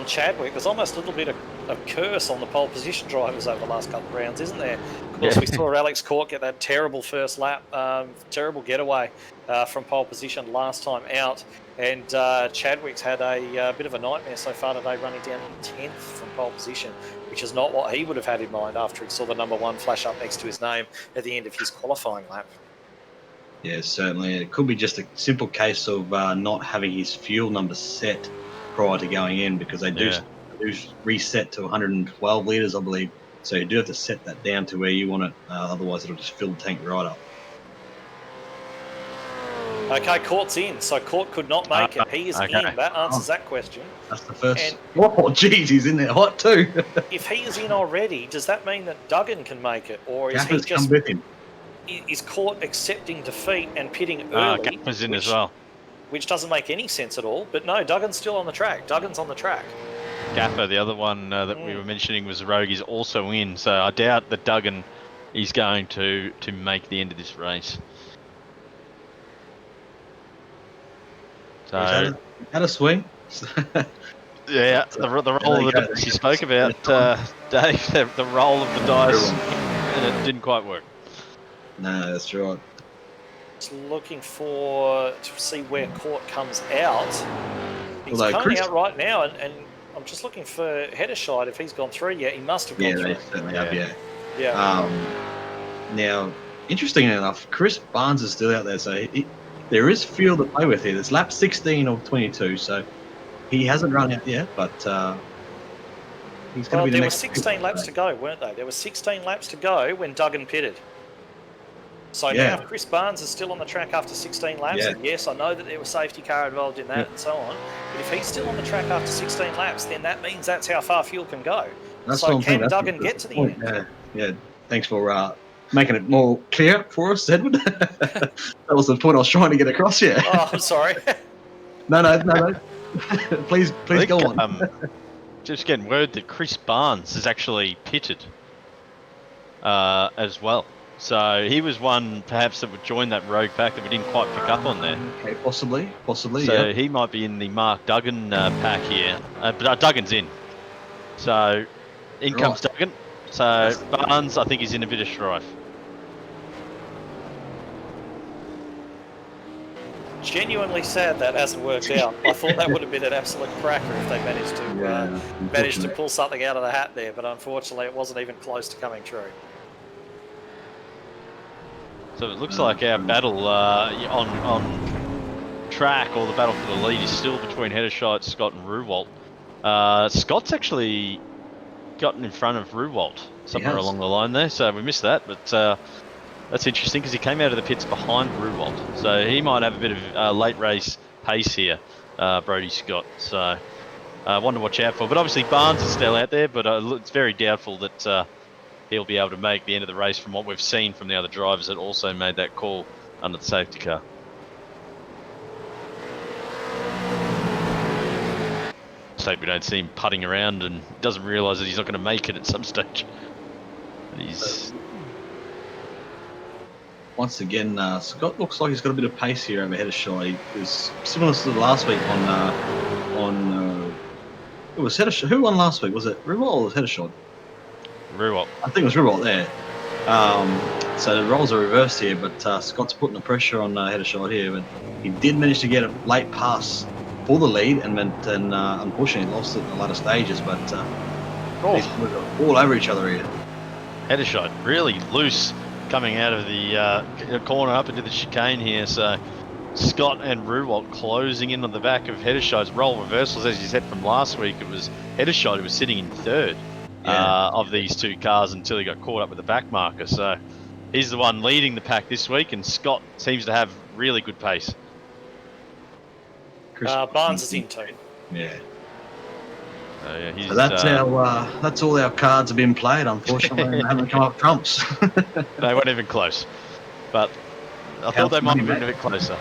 Chadwick, there's almost a little bit of curse on the pole position drivers over the last couple of rounds, isn't there? Of course, we saw Alex Court get that terrible first lap, terrible getaway from pole position last time out. And Chadwick's had a bit of a nightmare so far today, running down in 10th from pole position, which is not what he would have had in mind after he saw the number 1 flash up next to his name at the end of his qualifying lap. Yeah, certainly. It could be just a simple case of not having his fuel number set prior to going in, because they do reset to 112 litres, I believe. So you do have to set that down to where you want it. Otherwise, it'll just fill the tank right up. Okay, Court's in, so Court could not make it. He is in. That answers that question. That's the first. Oh, geez, he's in there hot too. If he is in already, does that mean that Duggan can make it, or is Gaffer's he just come with him? Is Court accepting defeat and pitting early? Gaffer's in as well, which doesn't make any sense at all. But no, Duggan's still on the track. Duggan's on the track. Gaffer, the other one that we were mentioning, was Rogue, is also in. So I doubt that Duggan is going to make the end of this race. So had a swing. Yeah, the role of the dice you spoke about, Dave, the role of the dice, and it didn't quite work. No, that's right. Just looking to see where Court comes out. He's coming out right now, and I'm just looking for Heddershide. If he's gone through, he must have gone through. Yeah, they certainly have, yeah. Now, interesting enough, Chris Barnes is still out there, so there is fuel to play with here. There's lap 16 of 22, so he hasn't run out yet, but he's going to be the next. There were 16 laps to go, weren't they? There were 16 laps to go when Duggan pitted. So now Chris Barnes is still on the track after 16 laps, and yes, I know that there was safety car involved in that and so on, but if he's still on the track after 16 laps, then that means that's how far fuel can go. So can Duggan get to the end? Yeah, thanks for making it more clear for us, Edward. That was the point I was trying to get across here. Oh, I'm sorry. No. please go on. Just getting word that Chris Barnes is actually pitted as well. So he was one perhaps that would join that rogue pack that we didn't quite pick up on there. Okay, possibly. So he might be in the Mark Duggan pack here. But Duggan's in. So in comes Duggan. So Barnes, I think, is in a bit of strife. genuinely sad that hasn't worked out. I thought that would have been an absolute cracker if they managed to pull something out of the hat there, but unfortunately it wasn't even close to coming true. So it looks like our battle on track, or the battle for the lead, is still between Hederscheit, Scott, and Ruwalt. Scott's actually gotten in front of Ruwalt somewhere along the line there, so we missed that, but that's interesting because he came out of the pits behind Ruwalt, so he might have a bit of late race pace here, Brodie Scott. So one to watch out for. But obviously Barnes is still out there, but it's very doubtful that he'll be able to make the end of the race from what we've seen from the other drivers that also made that call under the safety car. So we don't see him putting around and doesn't realise that he's not going to make it at some stage. He's... Once again, Scott looks like he's got a bit of pace here over Hederscheit. He was similar to last week it was Hederscheit. Who won last week? Was it Ruwalt or was it Hederscheit? Ruwalt. I think it was Ruwalt there. So the roles are reversed here, but Scott's putting the pressure on Hederscheit here. But he did manage to get a late pass for the lead, and unfortunately lost it in the latter stages. But these were all over each other here. Hederscheit really loose coming out of the corner up into the chicane here. So Scott and Ruwalt closing in on the back of Hederscheid's role reversals. As you said from last week, it was Hederscheit who was sitting in third of these two cars until he got caught up with the back marker. So he's the one leading the pack this week, and Scott seems to have really good pace. Barnes is in too. Yeah. Yeah, so that's all our cards have been played. Unfortunately, they haven't come up trumps. They weren't even close, but I thought they might have been a bit closer.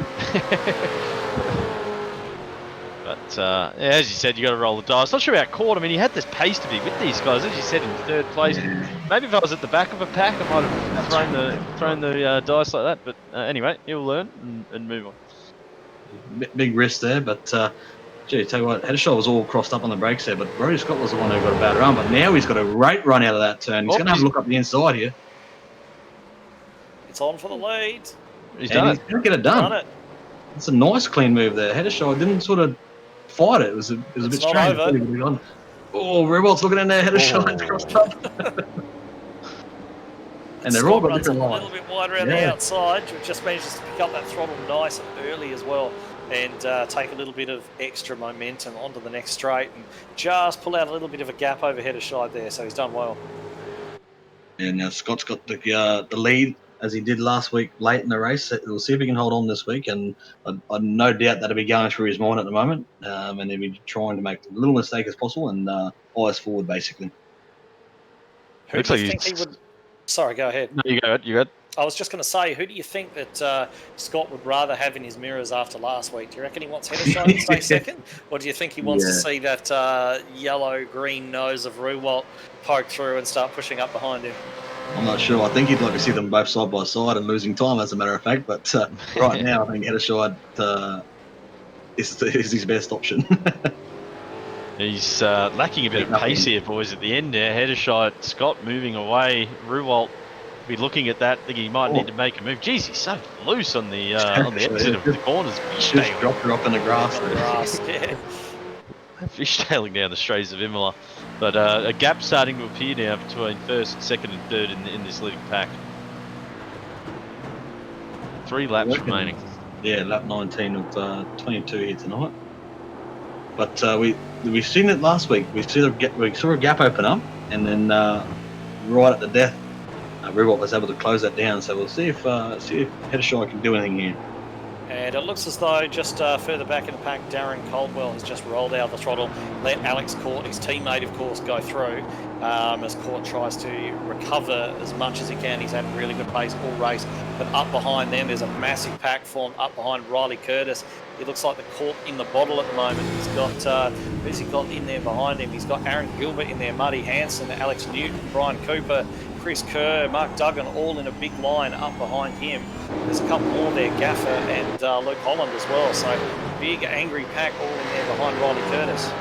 But yeah, as you said, you got to roll the dice. Not sure about Court. I mean, he had this pace to be with these guys, as you said, in third place. Yeah. Maybe if I was at the back of a pack, I might have thrown the dice like that. But anyway, he'll learn and move on. Big risk there, but gee, tell you what, Hederscheit was all crossed up on the brakes there, but Brodie Scott was the one who got a bad run. But now he's got a great run out of that turn. He's going to have a look up the inside here. It's on for the lead. He's done it. He's going to get it done. It's a nice clean move there. Hederscheit didn't sort of fight it. It was a bit strange. Oh, Ruwalt's looking in there. Hederscheit's crossed up. And they're all got different lines. A little bit wider around the outside, which just manages to pick up that throttle nice and early as well, and take a little bit of extra momentum onto the next straight, and just pull out a little bit of a gap over Hederscheit there. So he's done well. Yeah, now Scott's got the lead as he did last week late in the race. We'll see if he can hold on this week, and I no doubt that'll be going through his mind at the moment, and he'll be trying to make a little mistake as possible and eyes forward basically. Who do you think he would? Sorry, go ahead. No, you go ahead. I was just going to say, who do you think that Scott would rather have in his mirrors after last week? Do you reckon he wants Hederscheit to stay second? Or do you think he wants to see that yellow-green nose of Ruwalt poke through and start pushing up behind him? I'm not sure. I think he'd like to see them both side by side and losing time, as a matter of fact. But right now, I think Hederscheit is his best option. He's lacking a bit of pace here, boys, at the end there. Hederscheit, Scott moving away. Ruwalt be looking at that, thinking he might need to make a move. Jeez, he's so loose on the exit of the corners. Just dropped her off in the grass. Fishtailing down the straights of Imola. But a gap starting to appear now between first, second and third in this leading pack. 3 laps remaining. Yeah, lap 19 of 22 here tonight. But we've seen it last week. We saw a gap open up, and then right at the death, Ruwalt was able to close that down. So we'll see if Hederscheit can do anything here. And it looks as though just further back in the pack, Darren Caldwell has just rolled out of the throttle, let Alex Court, his teammate, of course, go through as Court tries to recover as much as he can. He's had really good pace all race. But up behind them, there's a massive pack formed up behind Riley Curtis. It looks like the cork in the bottle at the moment. He's got, who's he got in there behind him? He's got Aaron Gilbert in there, Muddy Hanson, Alex Newton, Brian Cooper, Chris Kerr, Mark Duggan, all in a big line up behind him. There's a couple more there, Gaffer and Luke Holland as well. So big, angry pack all in there behind Riley Curtis.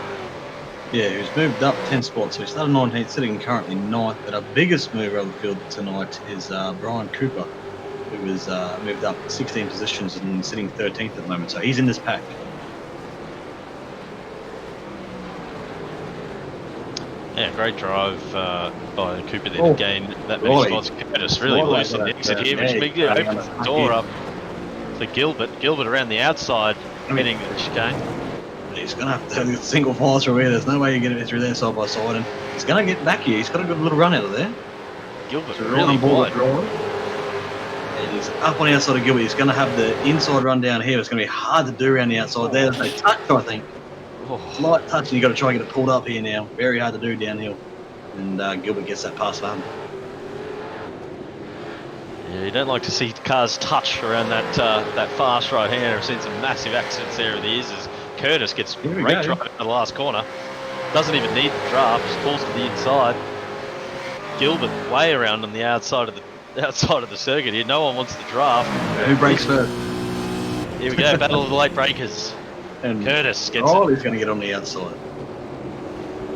Yeah, he's moved up 10 spots. So he started 19th, sitting currently 9th. But our biggest mover on the field tonight is Brian Cooper. who was moved up 16 positions and sitting 13th at the moment. So he's in this pack. Yeah, great drive by Cooper there to gain that many spots. Curtis really loosened the exit here, which opens the door up for Gilbert. Gilbert around the outside, heading to the chicane. He's going to have to single file through here. There's no way you get it through there side by side. And he's going to get back here. He's got a good little run out of there. Gilbert So really wide. And he's up on the outside of Gilbert. He's going to have the inside run down here. It's going to be hard to do around the outside there. There's no touch, I think. Light touch, and you've got to try and get it pulled up here now. Very hard to do downhill. And Gilbert gets that pass for him. Yeah, you don't like to see cars touch around that fast right hand. I've seen some massive accidents there over the years as Curtis gets great drive in the last corner. Doesn't even need the draft, just pulls to the inside. Gilbert way around on the outside of the circuit here. No one wants the draft. Who breaks first? Here we go, battle of the late breakers. And Curtis gets he's going to get on the outside.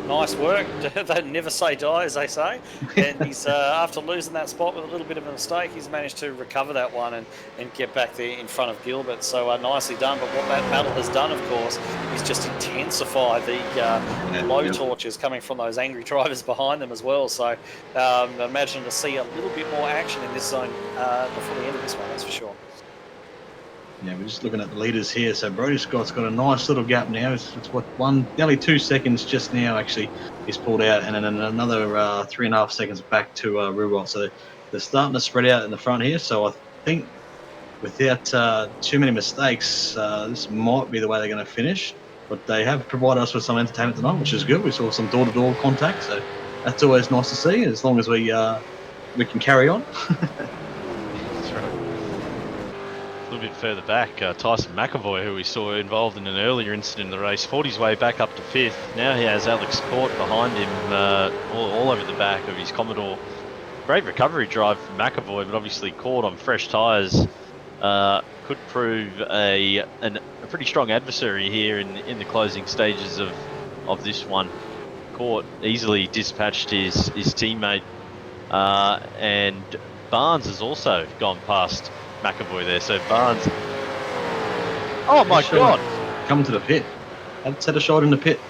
Nice work. They never say die, as they say. And he's after losing that spot with a little bit of a mistake, he's managed to recover that one and get back there in front of Gilbert. So nicely done. But what that battle has done, of course, is just intensify the low torches coming from those angry drivers behind them as well. So I imagine to see a little bit more action in this zone before the end of this one, that's for sure. Yeah, we're just looking at the leaders here. So Brodie Scott's got a nice little gap now. It's what, nearly 2 seconds just now actually he's pulled out, and then another 3.5 seconds back to Ruwalt. So they're starting to spread out in the front here. So I think without too many mistakes, this might be the way they're going to finish. But they have provided us with some entertainment tonight, which is good. We saw some door-to-door contact, so that's always nice to see, as long as we can carry on. That's right. A little bit further back, Tyson McAvoy, who we saw involved in an earlier incident in the race, fought his way back up to 5th. Now he has Alex Court behind him, all over the back of his Commodore. Great recovery drive from McAvoy, but obviously Court on fresh tyres could prove a pretty strong adversary here in the closing stages of this one. Court easily dispatched his teammate, and Barnes has also gone past McAvoy there. So Barnes, oh my God, come to the pit. Had set a shot in the pit.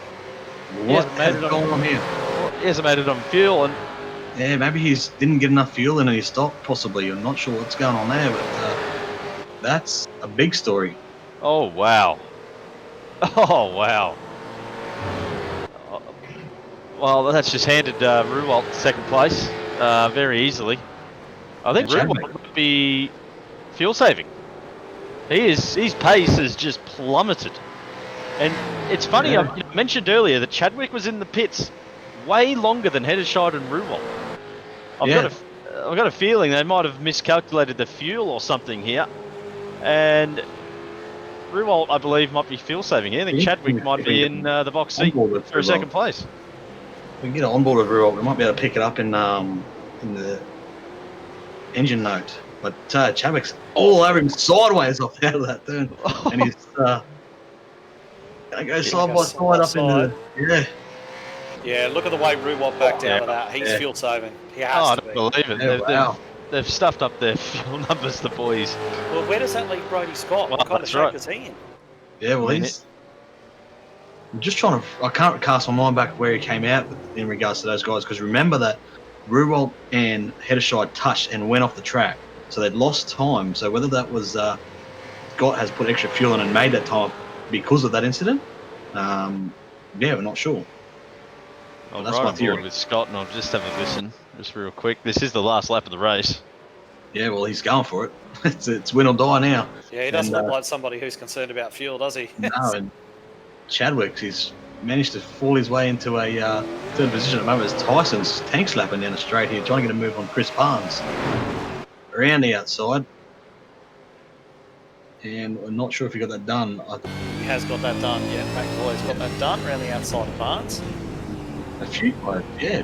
What has gone on here? He hasn't made it on fuel, and yeah, maybe he didn't get enough fuel and he stopped. Possibly, I'm not sure what's going on there, but that's a big story. Oh wow, oh wow. Well, that's just handed Ruwalt second place very easily. I think Ruwalt would be fuel saving. His pace has just plummeted. And it's funny, I mentioned earlier that Chadwick was in the pits way longer than Hederscheid and Ruwalt. I've got a feeling they might have miscalculated the fuel or something here. And Ruwalt, I believe, might be fuel saving here. I think Chadwick might be in the box seat for a second place. We can get it on board with Ruwalt. We might be able to pick it up in the engine note. But Chadwick's all over him sideways off out of that turn. And he's going to go side by side up into the... Yeah, look at the way Ruwalt backed out of that. He's fuel saving. He has to be. I don't believe it. They've stuffed up their fuel numbers, the boys. Well, where does that leave Brodie Scott? What kind of shape is he in? Yeah, well, I'm just trying to... I can't cast my mind back where he came out in regards to those guys, because remember that Ruwalt and Hederscheid touched and went off the track, so they'd lost time. So whether that was Scott has put extra fuel in and made that time because of that incident, we're not sure. I'll ride on board with Scott and I'll just have a listen, just real quick. This is the last lap of the race. Yeah, well, he's going for it. It's win or die now. Yeah, he doesn't look like somebody who's concerned about fuel, does he? No, and Chadwick's, he's managed to fall his way into a third position at the moment as Tyson's tank slapping down the straight here, trying to get a move on Chris Barnes. Around the outside. And I'm not sure if he got that done. He has got that done, yeah. McAvoy's got that done around the outside of Barnes. A few guys, yeah.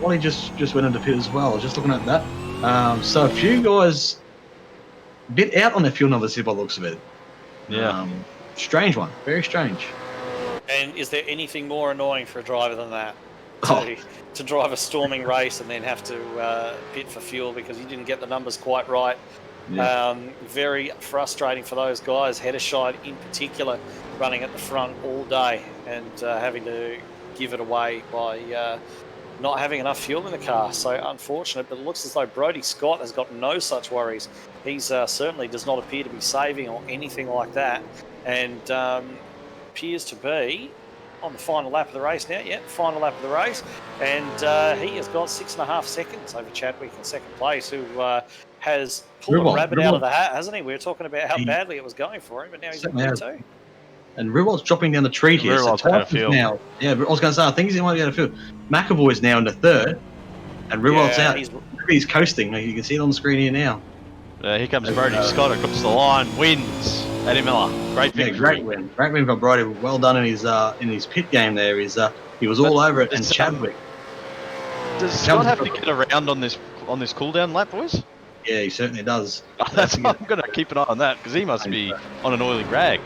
Well, he just went into pit as well. I was just looking at that. So a few guys a bit out on their fuel numbers here by the looks of it. Yeah. Strange one. Very strange. And is there anything more annoying for a driver than that? To drive a storming race and then have to pit for fuel because you didn't get the numbers quite right Yeah. Very frustrating for those guys, Heddershide in particular, running at the front all day and having to give it away by not having enough fuel in the car. So unfortunate, but it looks as though Brodie Scott has got no such worries. He's certainly does not appear to be saving or anything like that, and appears to be on the final lap of the race now. Yeah, final lap of the race, and he has got 6.5 seconds over Chadwick in second place, who has pulled a rabbit out of the hat, hasn't he? We were talking about how badly it was going for him, but now he's in P2. And Riwald's dropping down the tree here. Riwald's out of field. Now, yeah, I was going to say, I think he's going to be out of field. McAvoy's now in the third, and Riwald's out. He's coasting. You can see it on the screen here now. Here comes Brodie Scott across the line, wins. Eddie Miller, great victory. Great win from Brodie. Well done in his pit game there. He was all over it. And Chadwick. Does Scott have to get around on this cool down lap, boys? Yeah, he certainly does. I'm going to keep an eye on that because he must be on an oily rag.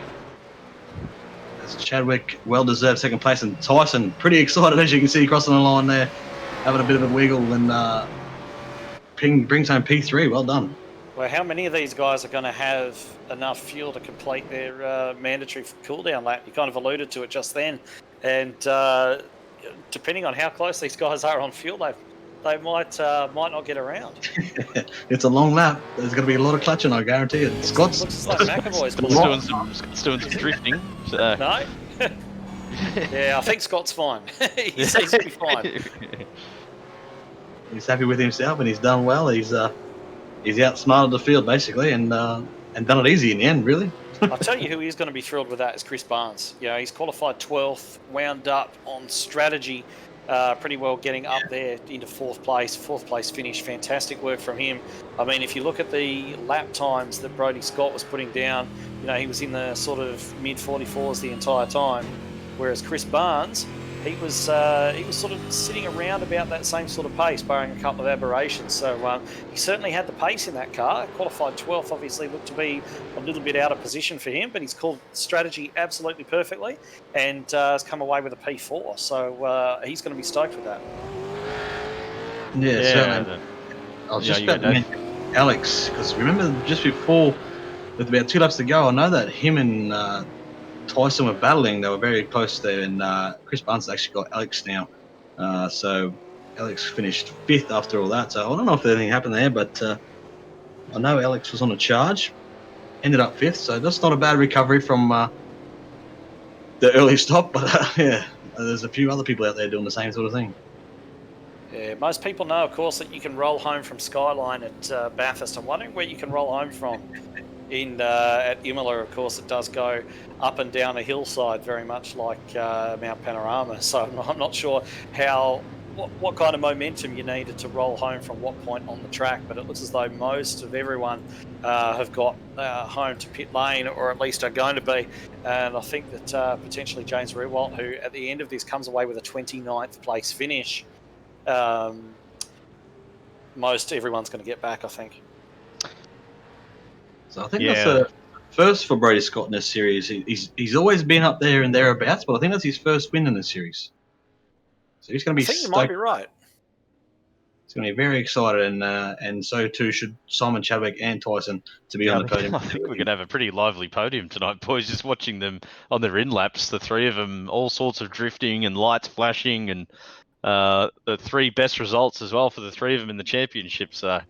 Chadwick, well-deserved second place, and Tyson, pretty excited, as you can see, crossing the line there, having a bit of a wiggle, and brings home P3. Well done. Well, how many of these guys are going to have enough fuel to complete their mandatory cool-down lap? You kind of alluded to it just then, and depending on how close these guys are on fuel, they might not get around. It's a long lap. There's going to be a lot of clutching, I guarantee it. Looks like McAvoy's doing some drifting. So. No? Yeah, I think Scott's fine. He seems to be fine. He's happy with himself and he's done well. He's outsmarted the field, basically, and done it easy in the end, really. I'll tell you who is going to be thrilled with that is Chris Barnes. You know, he's qualified 12th, wound up on strategy, pretty well getting up there into fourth place finish. Fantastic work from him. I mean, if you look at the lap times that Brodie Scott was putting down, you know, he was in the sort of mid 44s the entire time, whereas Chris Barnes, he was sort of sitting around about that same sort of pace, barring a couple of aberrations. So he certainly had the pace in that car. Qualified 12th, obviously looked to be a little bit out of position for him, but he's called strategy absolutely perfectly and has come away with a P4. So he's going to be stoked with that. Yeah, certainly. I was just about to mention Alex, because remember just before, with about 2 laps to go, I know that him and Tyson were battling. They were very close there, and Chris Barnes actually got Alex now. So Alex finished 5th after all that. So I don't know if anything happened there, but I know Alex was on a charge, ended up 5th. So that's not a bad recovery from the early stop. But yeah, there's a few other people out there doing the same sort of thing. Yeah, most people know, of course, that you can roll home from Skyline at Bathurst. I'm wondering where you can roll home from. At Imola, of course, it does go up and down a hillside, very much like Mount Panorama. So I'm not sure what kind of momentum you needed to roll home from what point on the track, but it looks as though most of everyone have got home to pit lane, or at least are going to be. And I think that potentially James Rewalt, who at the end of this comes away with a 29th place finish, most everyone's going to get back, I think. So I think that's the first for Brodie Scott in this series. He's always been up there and thereabouts, but I think that's his first win in the series. So he's going to be. I think you might be right. He's going to be very excited, and so too should Simon Chadwick and Tyson to be on the podium. I think we're going to have a pretty lively podium tonight, boys. Just watching them on their in laps, the three of them, all sorts of drifting and lights flashing, and the 3 best results as well for the 3 of them in the championship. So.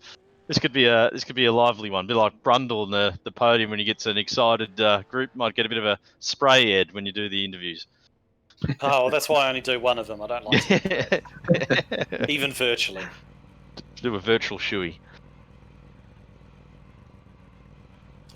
This could be a lively one. A bit like Brundle on the podium when he gets an excited group. Might get a bit of a spray ad when you do the interviews. Oh, well, that's why I only do one of them. I don't like to even virtually. Do a virtual shoey.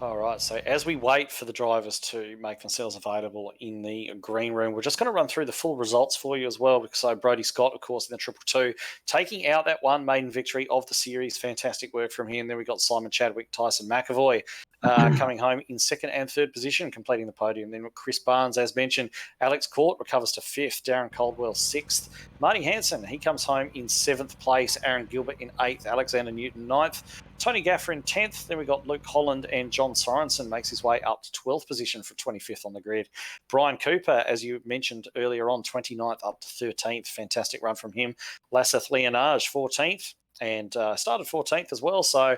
All right, so as we wait for the drivers to make themselves available in the green room, we're just going to run through the full results for you as well. Because so Brodie Scott, of course, in the 222, taking out that one maiden victory of the series. Fantastic work from him. Then we got Simon Chadwick, Tyson McAvoy coming home in 2nd and 3rd position, completing the podium. Then Chris Barnes, as mentioned, Alex Court recovers to 5th, Darren Caldwell 6th. Marty Hansen, he comes home in 7th place, Aaron Gilbert in 8th, Alexander Newton 9th, Tony Gaffer in 10th. Then we got Luke Holland, and John Sorensen makes his way up to 12th position for 25th on the grid. Brian Cooper, as you mentioned earlier on, 29th up to 13th. Fantastic run from him. Lasseth Leonage, 14th. and started 14th as well. So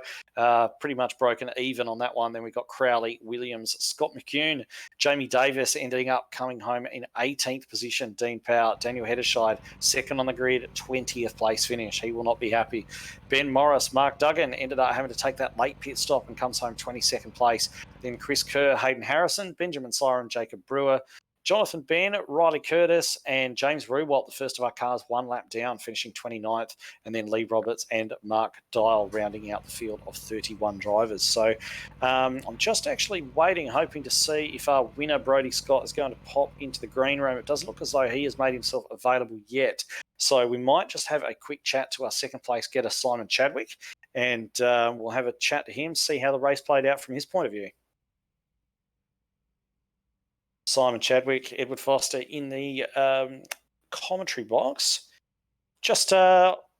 pretty much broken even on that one. Then we got Crowley, Williams, Scott McCune, Jamie Davis ending up coming home in 18th position. Dean Power, Daniel Hedderscheid, second on the grid, 20th place finish. He will not be happy. Ben Morris, Mark Duggan ended up having to take that late pit stop and comes home 22nd place. Then Chris Kerr, Hayden Harrison, Benjamin Siren, Jacob Brewer, Jonathan Ben, Riley Curtis, and James Rewalt, the first of our cars, one lap down, finishing 29th, and then Lee Roberts and Mark Dial rounding out the field of 31 drivers. So I'm just actually waiting, hoping to see if our winner, Brodie Scott, is going to pop into the green room. It doesn't look as though he has made himself available yet. So we might just have a quick chat to our second place getter, Simon Chadwick, and we'll have a chat to him, see how the race played out from his point of view. Simon Chadwick, Edward Foster in the commentary box. Just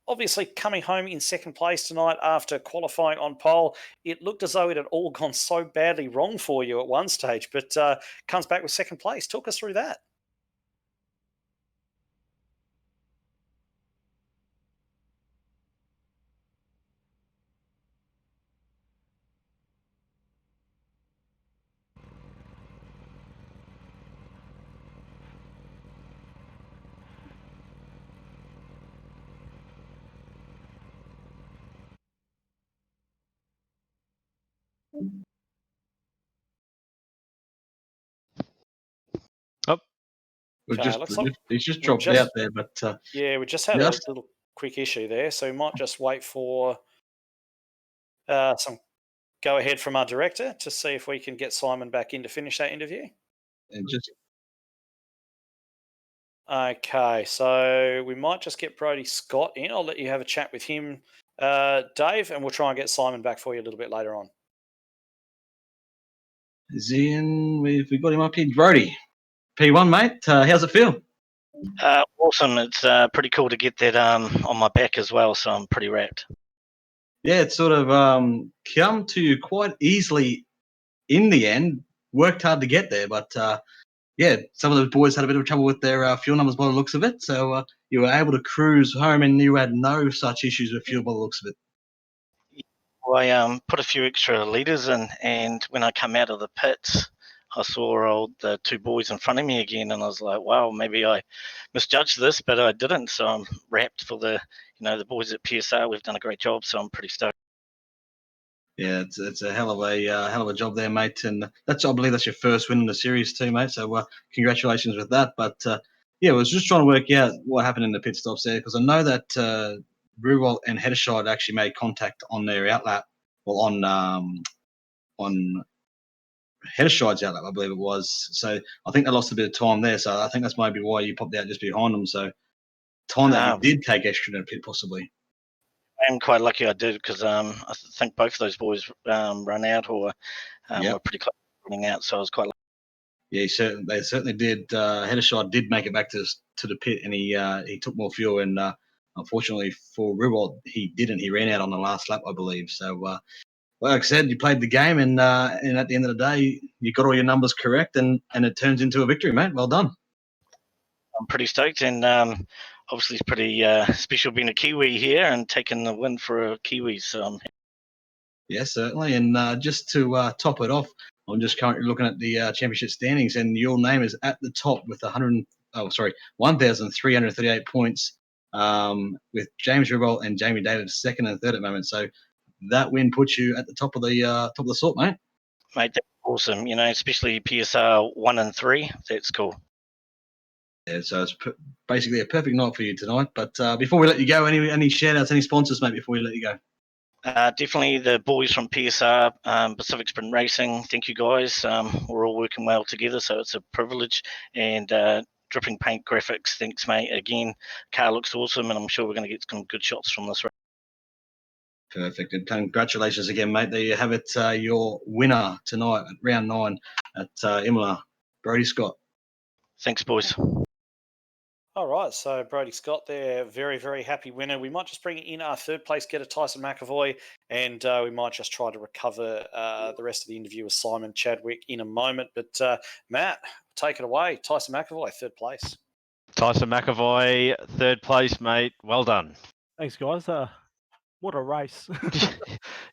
obviously coming home in second place tonight after qualifying on pole. It looked as though it had all gone so badly wrong for you at one stage, but comes back with second place. Talk us through that. Oh, He's just dropped out there, but yeah, we just had a little quick issue there, so we might just wait for some go ahead from our director to see if we can get Simon back in to finish that interview. Okay, so we might just get Brodie Scott in. I'll let you have a chat with him, Dave, and we'll try and get Simon back for you a little bit later on. Is he in? We've got him up here. Brodie, P1, mate. How's it feel? Awesome. It's pretty cool to get that on my back as well, so I'm pretty wrapped. Yeah, it's sort of come to you quite easily in the end. Worked hard to get there, but yeah, some of the boys had a bit of trouble with their fuel numbers by the looks of it. So you were able to cruise home, and you had no such issues with fuel by the looks of it. I put a few extra litres in, and when I come out of the pits, I saw the two boys in front of me again, and I was like, wow, maybe I misjudged this, but I didn't. So I'm wrapped for the boys at PSR. We've done a great job, so I'm pretty stoked. Yeah, it's a hell of a job there, mate. And I believe that's your first win in the series too, mate. So congratulations with that. But yeah, I was just trying to work out what happened in the pit stops there, because I know that Ruwalt and Hedderscheid actually made contact on their outlap, well on Hedderscheid's outlap, I believe it was. So I think they lost a bit of time there. So I think that's maybe why you popped out just behind them. So time that you did take extra in a pit, possibly. I'm quite lucky I did, because I think both of those boys run out or were pretty close to running out, so I was quite lucky. Yeah, they certainly did. Hedderscheid did make it back to the pit, and he took more fuel, and unfortunately for Ruwalt, he didn't. He ran out on the last lap, I believe. So, like I said, you played the game, and at the end of the day, you got all your numbers correct, and it turns into a victory, mate. Well done. I'm pretty stoked, and obviously it's pretty special being a Kiwi here and taking the win for a Kiwi. So yeah, certainly. And just to top it off, I'm just currently looking at the championship standings, and your name is at the top with 1,338 points, with James Rewalt and Jamie Davis second and third at the moment. So that win puts you at the top of the sort, mate. Mate, that's awesome. Especially PSR 1 and 3. That's cool. Yeah, so it's basically a perfect night for you tonight. But before we let you go, any shout-outs, any sponsors, mate, before we let you go? Definitely the boys from PSR, Pacific Sprint Racing. Thank you, guys. We're all working well together, so it's a privilege. And Dripping Paint Graphics, thanks, mate. Again, car looks awesome, and I'm sure we're going to get some good shots from this race. Perfect. And congratulations again, mate. There you have it. Your winner tonight at round 9 at Imola, Brodie Scott. Thanks, boys. All right, so Brodie Scott there, very, very happy winner. We might just bring in our third place getter, Tyson McAvoy, and we might just try to recover the rest of the interview with Simon Chadwick in a moment. But Matt, take it away. Tyson McAvoy, third place. Tyson McAvoy, third place, mate. Well done. Thanks, guys. what a race.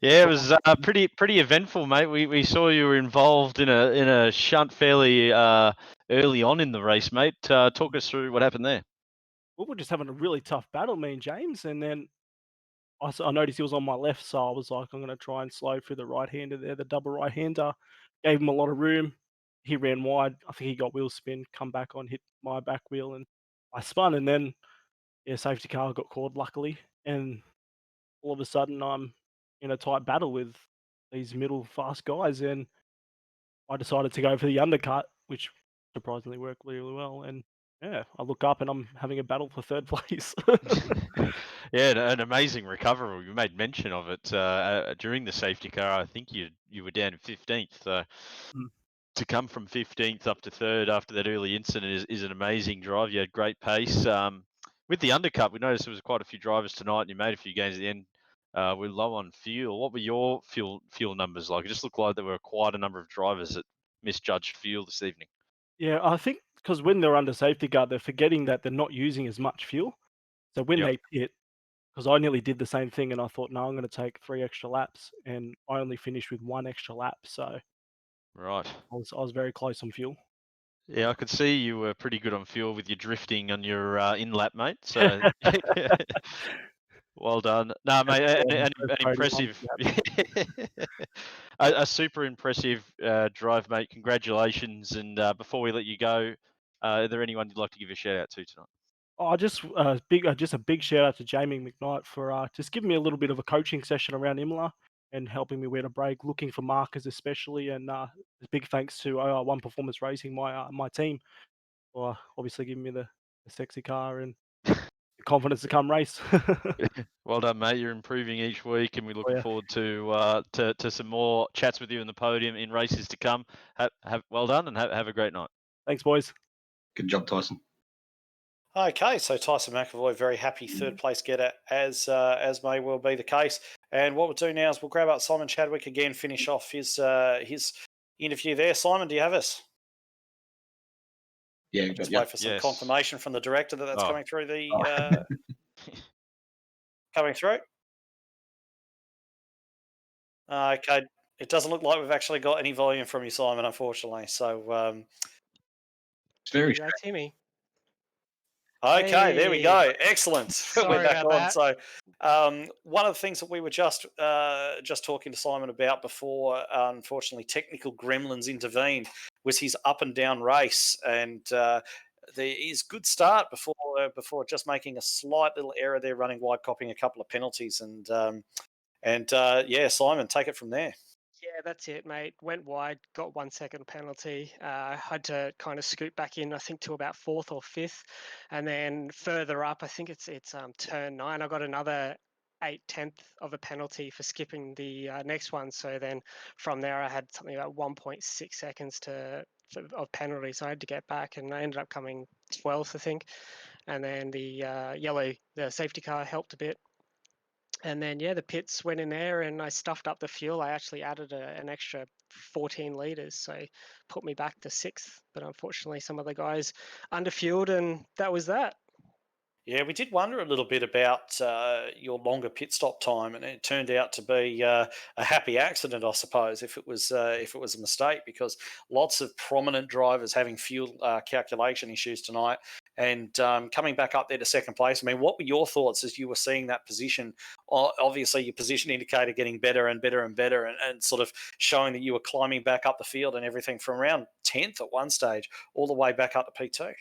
Yeah, it was pretty eventful, mate. We saw you were involved in a shunt fairly early on in the race, mate. Talk us through what happened there. We were just having a really tough battle, me and James, and then I noticed he was on my left, so I was like, I'm going to try and slow through the right-hander there, the double right-hander. Gave him a lot of room. He ran wide. I think he got wheel spin, come back on, hit my back wheel, and I spun. And then, yeah, safety car got called, luckily. And all of a sudden, I'm in a tight battle with these middle fast guys, and I decided to go for the undercut, which surprisingly worked really well. And yeah, I look up and I'm having a battle for third place. Yeah, an amazing recovery. You made mention of it during the safety car. I think you were down in 15th. Mm. To come from 15th up to third after that early incident is an amazing drive. You had great pace. With the undercut, we noticed there was quite a few drivers tonight, and you made a few gains at the end. We're low on fuel. What were your fuel numbers like? It just looked like there were quite a number of drivers that misjudged fuel this evening. Yeah, I think because when they're under safety guard, they're forgetting that they're not using as much fuel. So when Yep. they pit, because I nearly did the same thing, and I thought, no, I'm going to take 3 extra laps, and I only finished with 1 extra lap. So Right. I was very close on fuel. Yeah, I could see you were pretty good on fuel with your drifting on your in lap, mate. So well done. No, mate, an impressive, a super impressive drive, mate. Congratulations. And before we let you go, are there anyone you'd like to give a shout out to tonight? Oh, just just a big shout out to Jamie McKnight for just giving me a little bit of a coaching session around Imola and helping me where to brake, looking for markers especially, and big thanks to One Performance Racing, my team, for obviously giving me the sexy car and the confidence to come race. Well done, mate. You're improving each week, and we're looking yeah. forward to some more chats with you in the podium in races to come. Have well done, and have a great night. Thanks, boys. Good job, Tyson. Okay, so Tyson McAvoy, very happy third place getter, as may well be the case. And what we'll do now is we'll grab up Simon Chadwick again, finish off his interview there. Simon, do you have us? Yeah, I'll just yeah. wait for some Yes. confirmation from the director that that's Oh. coming through the coming through. Okay, it doesn't look like we've actually got any volume from you, Simon, unfortunately. So It's very You guys hear me? okay, there we Hey. go. Excellent. We're Sorry back about on. that. So, one of the things that we were just talking to Simon about before, unfortunately, technical gremlins intervened, was his up and down race, and his good start before just making a slight little error there, running wide, copying a couple of penalties, and yeah, Simon, take it from there. Yeah, that's it, mate. Went wide, got 1 second penalty. Had to kind of scoot back in, I think, to about 4th or 5th, and then further up, I think it's turn 9. I got another 8/10 of a penalty for skipping the next one. So then from there, I had something about 1.6 seconds of penalty, so I had to get back, and I ended up coming 12th, I think. And then the safety car helped a bit. And then, yeah, the pits went in there and I stuffed up the fuel. I actually added an extra 14 litres, so put me back to 6th. But unfortunately, some of the guys underfueled, and that was that. Yeah, we did wonder a little bit about your longer pit stop time, and it turned out to be a happy accident, I suppose, if it was a mistake, because lots of prominent drivers having fuel calculation issues tonight, and coming back up there to second place. I mean, what were your thoughts as you were seeing that position? Obviously, your position indicator getting better and better and better, and sort of showing that you were climbing back up the field and everything from around 10th at one stage all the way back up to P2.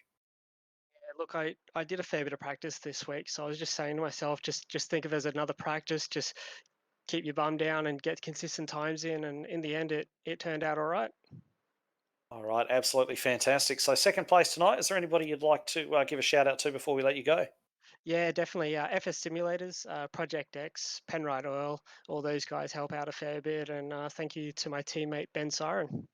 Look, I did a fair bit of practice this week, so I was just saying to myself, just think of it as another practice, just keep your bum down and get consistent times in, and in the end, it turned out all right. All right, absolutely fantastic. So second place tonight, is there anybody you'd like to give a shout out to before we let you go? Yeah, definitely. FS Simulators, Project X, Penrite Oil, all those guys help out a fair bit, and thank you to my teammate Ben Siren.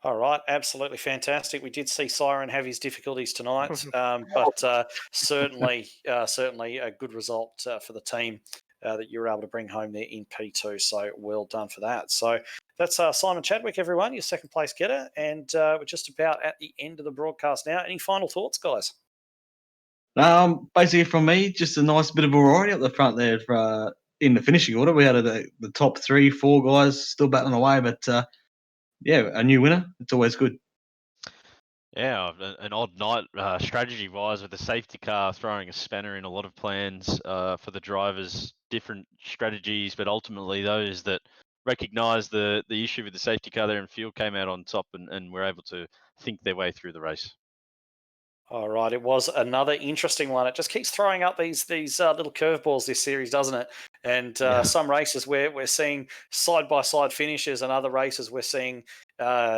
All right, absolutely fantastic. We did see Siren have his difficulties tonight, but certainly a good result for the team that you were able to bring home there in P2. So well done for that. So that's Simon Chadwick, everyone, your second place getter, and we're just about at the end of the broadcast now. Any final thoughts, guys? Basically from me, just a nice bit of variety up the front there for, in the finishing order. We had the top 3, 4 guys still battling away, but yeah, a new winner. It's always good. Yeah, an odd night strategy-wise with the safety car throwing a spanner in a lot of plans for the drivers, different strategies, but ultimately those that recognised the issue with the safety car there in field came out on top and were able to think their way through the race. All right, it was another interesting one. It just keeps throwing up these little curveballs this series, doesn't it? And Yeah. some races we're seeing side by side finishes, and other races we're seeing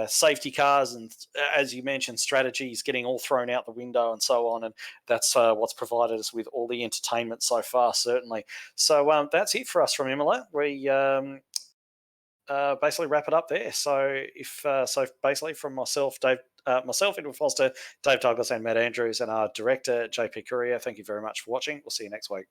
safety cars and, as you mentioned, strategies getting all thrown out the window and so on. And that's what's provided us with all the entertainment so far, certainly. So that's it for us from Imola. We basically wrap it up there. So basically from myself, Dave, Edward Foster, Dave Douglas, and Matt Andrews, and our director JP Courier. Thank you very much for watching. We'll see you next week.